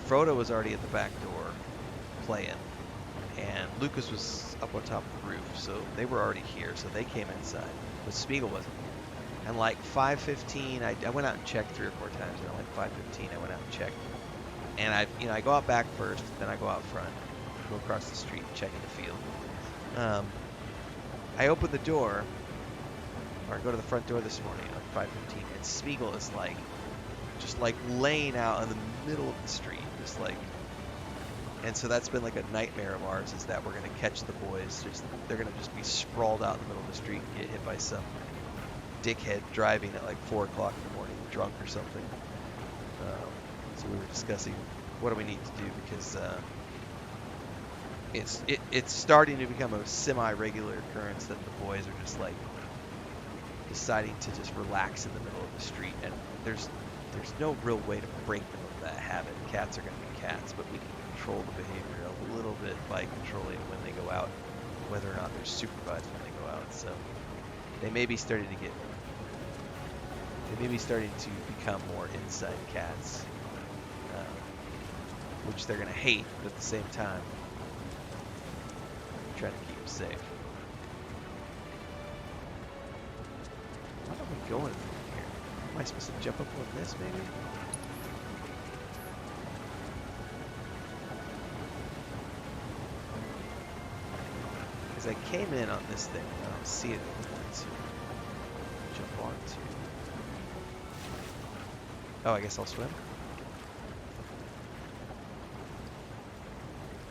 Frodo was already at the back door playing, and Lucas was up on top of the roof, so they were already here, so they came inside, but Spiegel wasn't here. And like 5:15, I went out and checked 3 or 4 times, and like 5:15 I went out and checked, and I go out back first, then I go out front, go across the street, check in the field. I open the door, or I go to the front door this morning at 5:15, and Spiegel is like just like laying out in the middle of the street, just like. And so that's been like a nightmare of ours, is that we're gonna catch the boys. They're gonna just be sprawled out in the middle of the street and get hit by some dickhead driving at like 4 o'clock in the morning, drunk or something. So we were discussing what do we need to do, because it's starting to become a semi-regular occurrence that the boys are just like deciding to just relax in the middle of the street, and there's no real way to break them of that habit. Cats are going to be cats, but we can control the behavior a little bit by controlling when they go out, whether or not they're supervised when they go out. So they may be starting to become more inside cats, which they're going to hate, but at the same time, trying to keep them safe. Where are we going from here? Am I supposed to jump up on this, maybe? Because I came in on this thing, and I don't see it to jump onto. Oh, I guess I'll swim?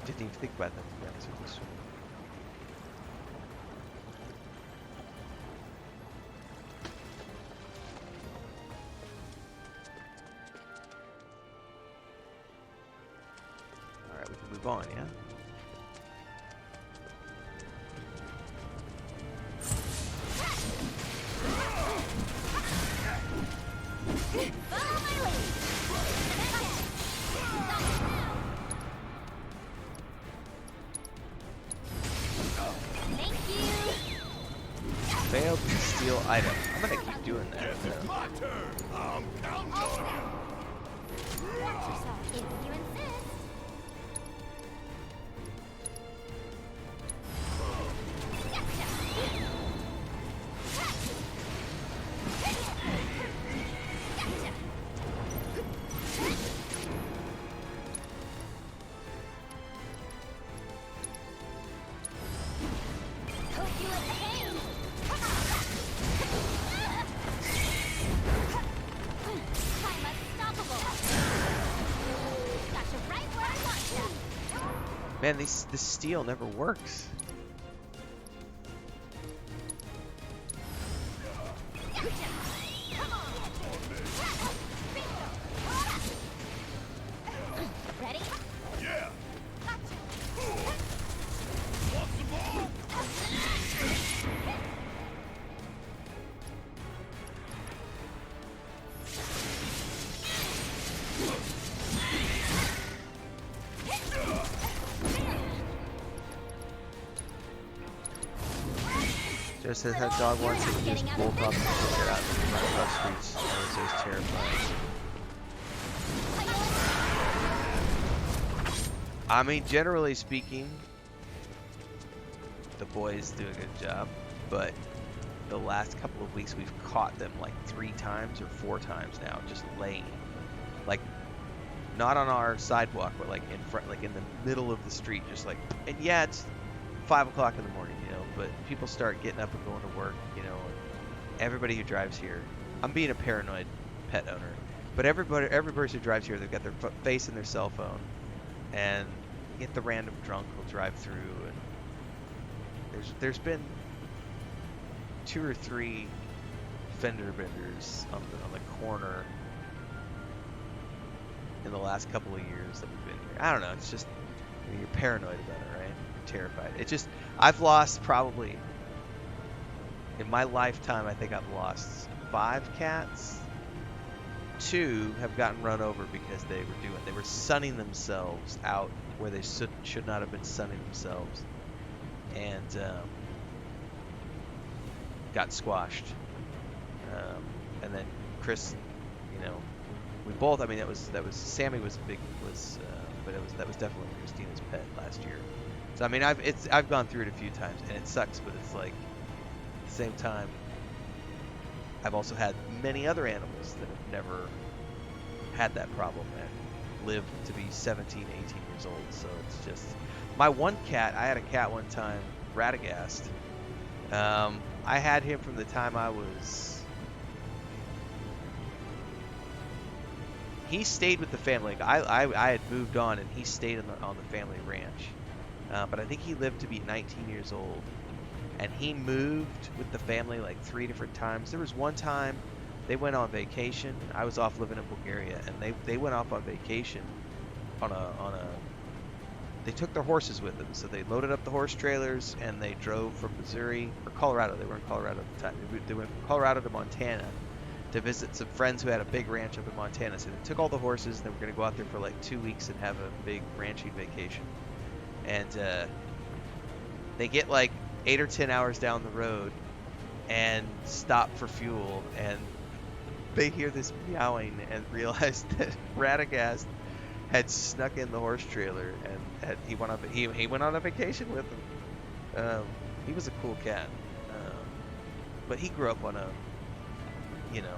Didn't even think about that, to be honest with you. Alright, we can move on, yeah? Failed to steal item. I'm gonna keep doing that. It's my turn. I'm counting on you. Watch yourself if you insist. Hope you like the pain. I'm unstoppable. Got you right where I want you. Man, this steal never works. Ready? Yeah. Want some more? Just as that dog wants to just bolt off and get out and run across streets. I was always terrified. I mean, generally speaking, the boys do a good job, but the last couple of weeks we've caught them like 3 times or 4 times now, just laying, like not on our sidewalk, but like in front, like in the middle of the street, just like. And yeah, it's 5 o'clock in the morning, you know, but people start getting up and going to work, you know. Everybody who drives here, I'm being a paranoid pet owner, but every person who drives here, they've got their face in their cell phone, and get the random drunk will drive through, and there's been 2 or 3 fender benders on the corner in the last couple of years that we've been here. I don't know, it's just, you're paranoid about it, right? You're terrified. It just, I've lost probably, in my lifetime, I think I've lost 5 cats. 2 have gotten run over because they were sunning themselves out where they should not have been sunning themselves, and got squashed. And then Chris, you know, we both. I mean, that was Sammy was a big but that was definitely Christina's pet last year. So I mean, I've gone through it a few times, and it sucks, but it's like at the same time, I've also had many other animals that have never had that problem and lived to be 17, 18 years old. So it's just my one cat. I had a cat one time, Radagast. I had him from the time I was. He stayed with the family. I had moved on, and he stayed on the family ranch. But I think he lived to be 19 years old. And he moved with the family like 3 different times. There was one time they went on vacation. I was off living in Bulgaria, and they went off on vacation they took their horses with them. So they loaded up the horse trailers and they drove from Missouri or Colorado. They were in Colorado at the time. They went from Colorado to Montana to visit some friends who had a big ranch up in Montana. So they took all the horses, and they were going to go out there for like 2 weeks and have a big ranching vacation. And they get like 8 or 10 hours down the road and stop for fuel, and they hear this meowing and realize that Radagast had snuck in the horse trailer, and he went on a vacation with them. He was a cool cat, but he grew up on a, you know,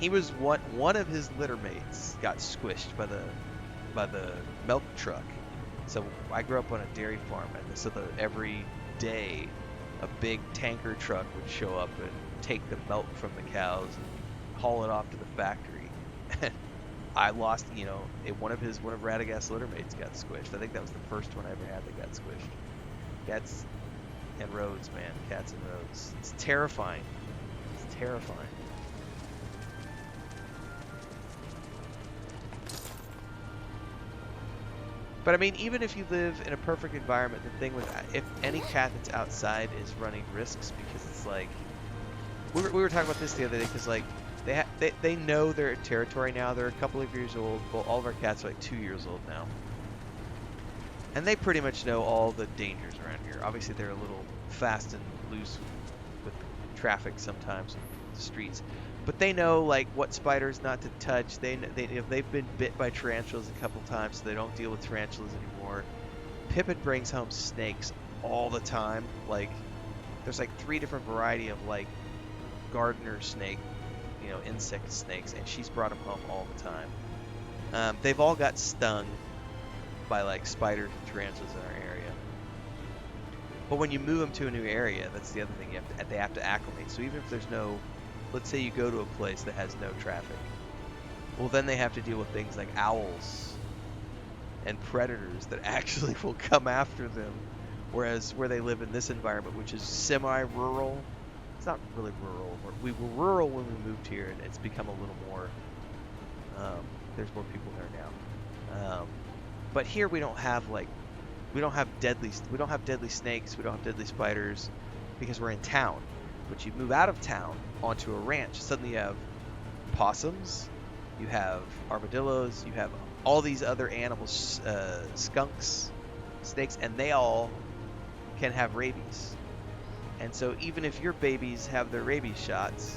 he was one of his litter mates got squished by the milk truck. So I grew up on a dairy farm, and so every day a big tanker truck would show up and take the milk from the cows and haul it off to the factory. And I lost, you know, one of Radagast's litter mates got squished. I think that was the first one I ever had that got squished. Cats and roads, man. Cats and roads. It's terrifying. It's terrifying. But I mean, even if you live in a perfect environment, the thing with if any cat that's outside is running risks, because it's like we were talking about this the other day, because like they know their territory now. They're a couple of years old. Well, all of our cats are like 2 years old now, and they pretty much know all the dangers around here. Obviously, they're a little fast and loose with traffic sometimes, the streets. But they know like what spiders not to touch. If they've been bit by tarantulas a couple times, so they don't deal with tarantulas anymore. Pippin brings home snakes all the time. Like there's like 3 different variety of like gardener snake, you know, insect snakes, and she's brought them home all the time. They've all got stung by like spiders and tarantulas in our area. But when you move them to a new area, that's the other thing, they have to acclimate. So even if there's no, let's say you go to a place that has no traffic, well then they have to deal with things like owls and predators that actually will come after them. Whereas where they live in this environment, which is semi-rural, it's not really rural. We were rural when we moved here, and it's become a little more, there's more people there now. But here we don't have deadly snakes, we don't have deadly spiders, because we're in town. But you move out of town onto a ranch, suddenly you have possums, you have armadillos, you have all these other animals, skunks, snakes, and they all can have rabies. And so even if your babies have their rabies shots,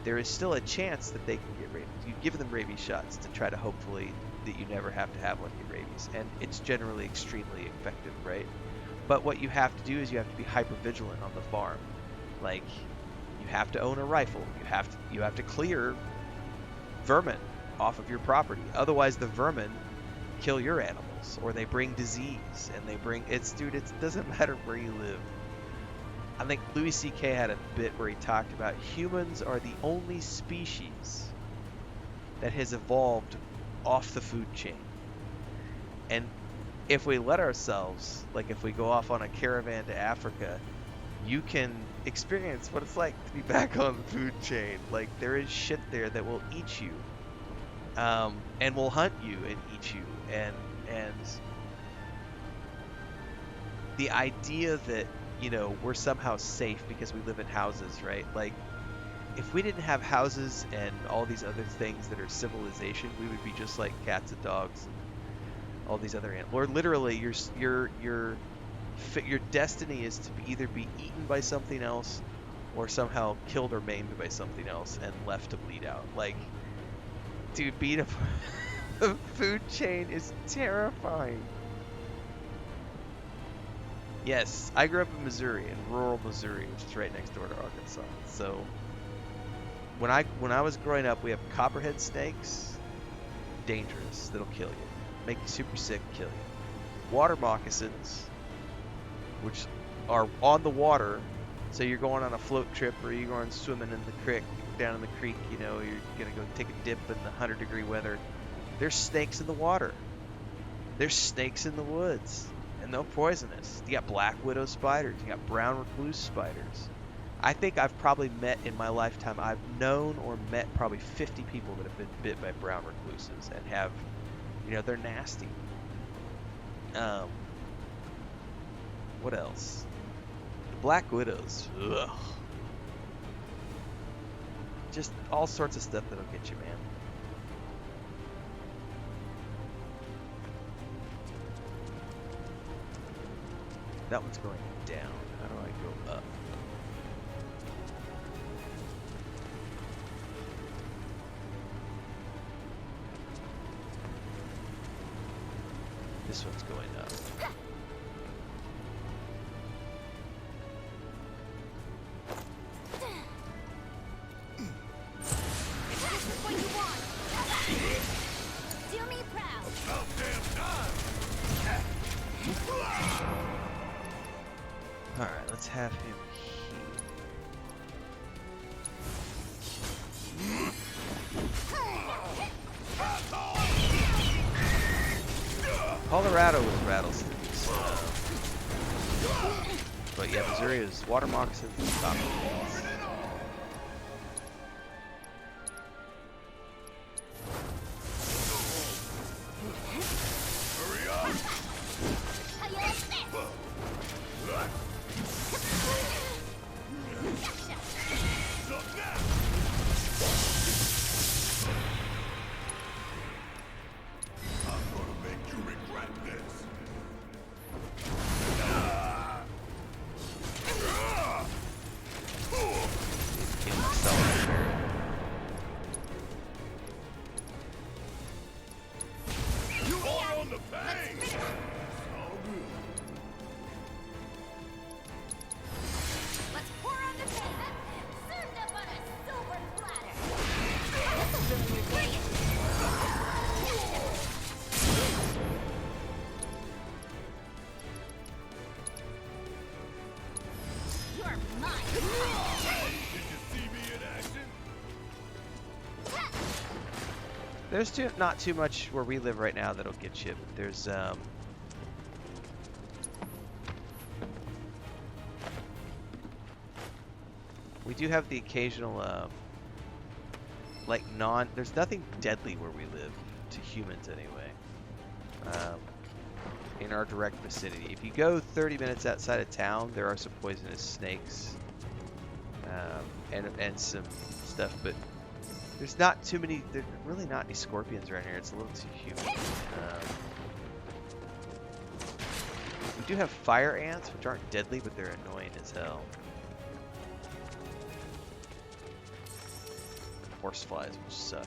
there is still a chance that they can get rabies. You give them rabies shots to try to hopefully that you never have to have when you get rabies, and it's generally extremely effective, right? But what you have to do is you have to be hyper vigilant on the farm. Like, you have to own a rifle. You have to clear vermin off of your property. Otherwise, the vermin kill your animals, or they bring disease, and they bring it doesn't matter where you live. I think Louis C.K. had a bit where he talked about humans are the only species that has evolved off the food chain. And if we let ourselves, like if we go off on a caravan to Africa, you can experience what it's like to be back on the food chain. Like, there is shit there that will eat you, and will hunt you and eat you, and the idea that, you know, we're somehow safe because we live in houses, right? Like, if we didn't have houses and all these other things that are civilization, we would be just like cats and dogs and all these other animals. Or literally, your destiny is to either be eaten by something else, or somehow killed or maimed by something else and left to bleed out. Like, dude, being a food chain is terrifying. Yes, I grew up in Missouri, in rural Missouri, which is right next door to Arkansas. So when I was growing up, we have copperhead snakes, dangerous, that'll kill you, make you super sick, kill you. Water moccasins, which are on the water, so you're going on a float trip, or you're going swimming in the creek, down in the creek, you know, you're gonna go take a dip in the 100-degree weather. There's snakes in the water. There's snakes in the woods. And they're poisonous. You got black widow spiders. You got brown recluse spiders. I think I've probably met in my lifetime, I've known or met probably 50 people that have been bit by brown recluses and have, you know, they're nasty. What else? The black widows. Ugh. Just all sorts of stuff that'll get you, man. That one's going down. How do I go up? This one's going up. Alright, let's have him here. Colorado was rattlesnakes. But yeah, Missouri is water moccasins and copperheads. There's not too much where we live right now that'll get you, but there's we do have the occasional like there's nothing deadly where we live to humans anyway. In our direct vicinity. If you go 30 minutes outside of town, there are some poisonous snakes and some stuff, but there's not too many. There's really not any scorpions around here. It's a little too humid. We do have fire ants, which aren't deadly, but they're annoying as hell. Horseflies, which suck.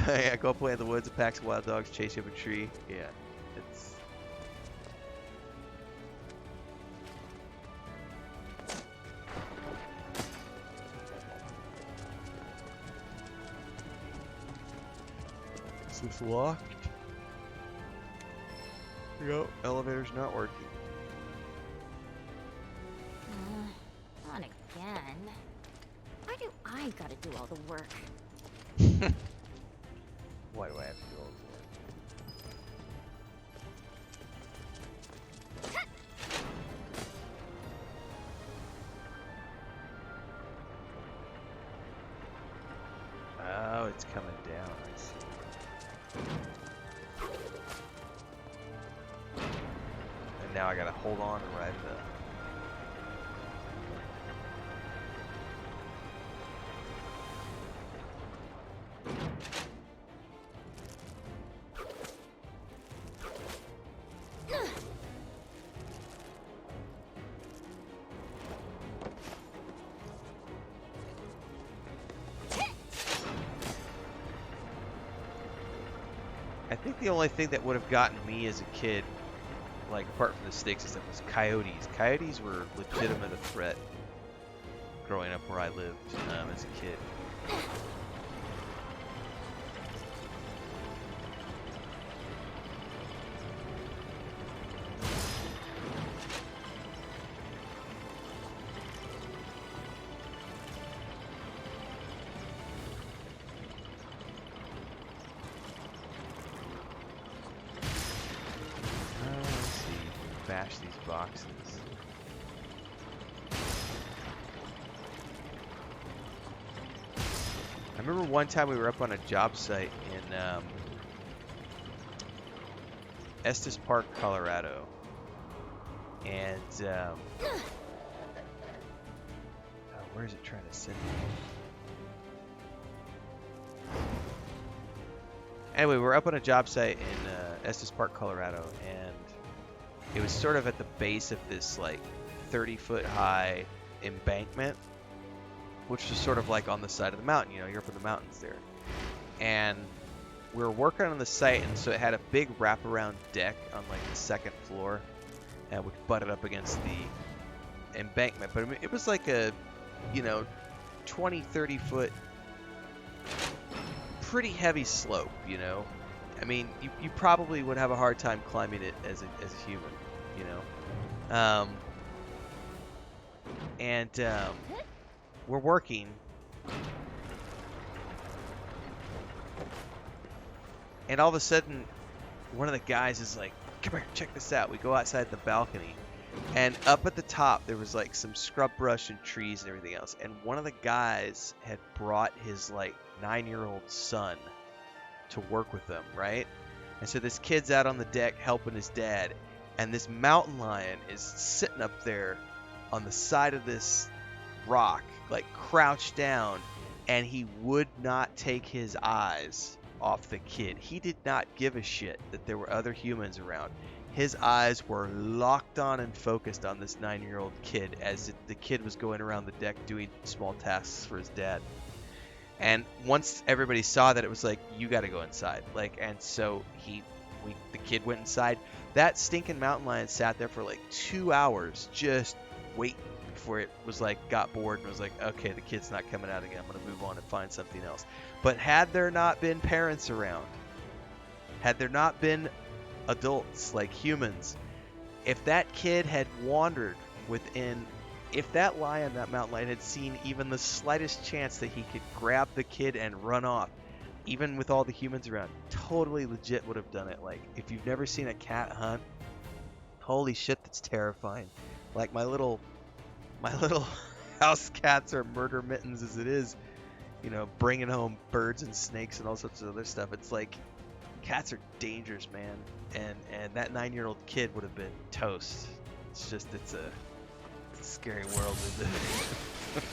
Yeah, go play in the woods. A pack of wild dogs chase you up a tree. Yeah, it's. Is this locked? Yep, elevator's not working. Not again. Why do I gotta do all the work? Why do I have to do all this work? Oh, it's coming down, I see. And now I gotta hold on and ride it up. I think the only thing that would have gotten me as a kid, like apart from the snakes and stuff, was coyotes. Coyotes were legitimate a threat growing up where I lived as a kid. Bash these boxes. I remember one time we were up on a job site in Estes Park, Colorado, and where is it trying to send me? Anyway, we're up on a job site in Estes Park, Colorado, and it was sort of at the base of this like 30-foot high embankment, which was sort of like on the side of the mountain. You know, you're up in the mountains there. And we were working on the site, and so it had a big wraparound deck on like the second floor, which butted up against the embankment. But I mean, it was like a, 20-30 foot pretty heavy slope, I mean, you probably would have a hard time climbing it as a human, we're working, and all of a sudden, one of the guys is like, "Come here, check this out." We go outside the balcony, and up at the top there was like some scrub brush and trees and everything else, and one of the guys had brought his like 9-year-old son to work with them, right? And so this kid's out on the deck helping his dad, and this mountain lion is sitting up there on the side of this rock, like crouched down, and he would not take his eyes off the kid. He did not give a shit that there were other humans around. His eyes were locked on and focused on this 9-year-old kid as the kid was going around the deck doing small tasks for his dad. And once everybody saw that, it was like, you got to go inside. And so the kid went inside. That stinking mountain lion sat there for like 2 hours just waiting before it was like, got bored and was like, okay, the kid's not coming out again. I'm going to move on and find something else. But had there not been parents around, had there not been adults like humans, if that kid had wandered within, if that mountain lion had seen even the slightest chance that he could grab the kid and run off, even with all the humans around, totally legit would have done it. Like, if you've never seen a cat hunt, holy shit, that's terrifying. Like, my little house cats are murder mittens as it is, bringing home birds and snakes and all sorts of other stuff. It's like, cats are dangerous, man. And that 9-year-old kid would have been toast. It's just, it's a scary world, isn't it?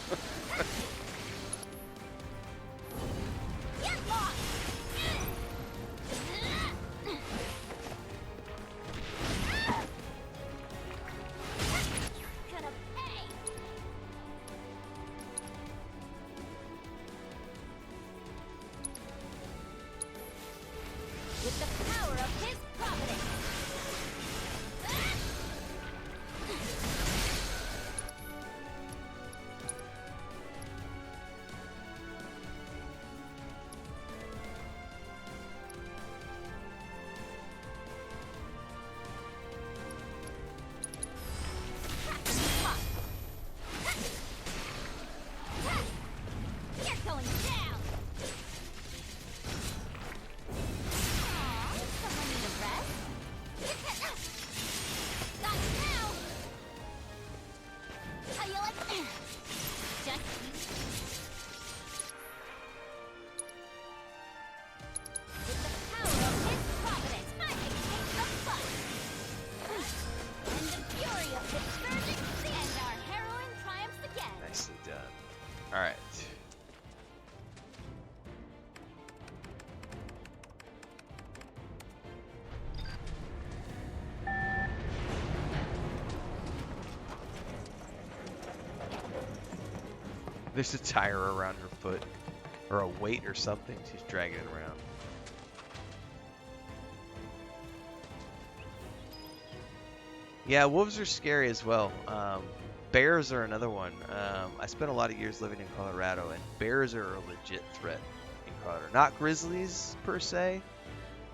There's a tire around her foot. Or a weight or something. She's dragging it around. Yeah, wolves are scary as well. Bears are another one. I spent a lot of years living in Colorado, and bears are a legit threat in Colorado. Not grizzlies, per se.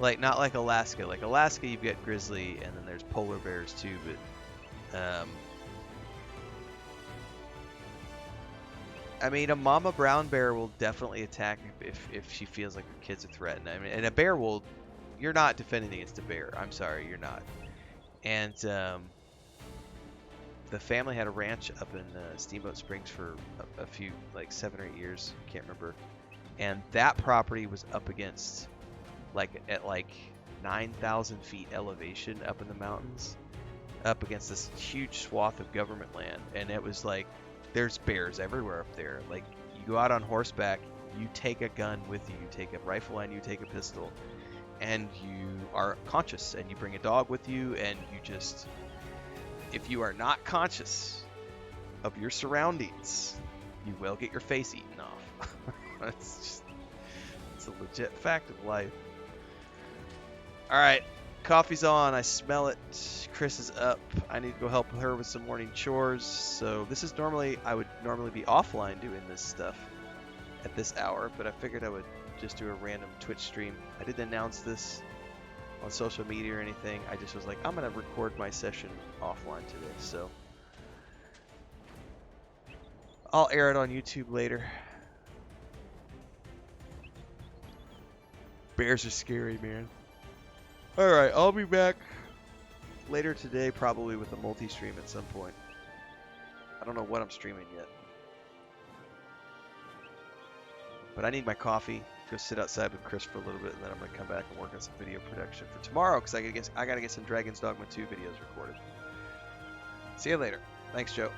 Like, not like Alaska. Like, Alaska, you've got grizzly, and then there's polar bears, too, but... I mean, a mama brown bear will definitely attack if she feels like her kids are threatened. I mean, and a bear will... You're not defending against a bear. I'm sorry, you're not. And the family had a ranch up in Steamboat Springs for a few, like 7 or 8 years. Can't remember. And that property was up against, at 9,000 feet elevation up in the mountains. Up against this huge swath of government land. And it was like... There's bears everywhere up there. Like, you go out on horseback, you take a gun with you. You take a rifle and you take a pistol. And you are conscious. And you bring a dog with you. And you just... If you are not conscious of your surroundings, you will get your face eaten off. It's a legit fact of life. Alright. Coffee's on. I smell it. Chris is up. I need to go help her with some morning chores. So this is I would normally be offline doing this stuff at this hour, but I figured I would just do a random Twitch stream. I didn't announce this on social media or anything. I just was like, I'm going to record my session offline today. So I'll air it on YouTube later. Bears are scary, man. Alright, I'll be back later today, probably with a multi-stream at some point. I don't know what I'm streaming yet. But I need my coffee, go sit outside with Chris for a little bit, and then I'm going to come back and work on some video production for tomorrow, because I got to get some Dragon's Dogma 2 videos recorded. See you later. Thanks, Joe.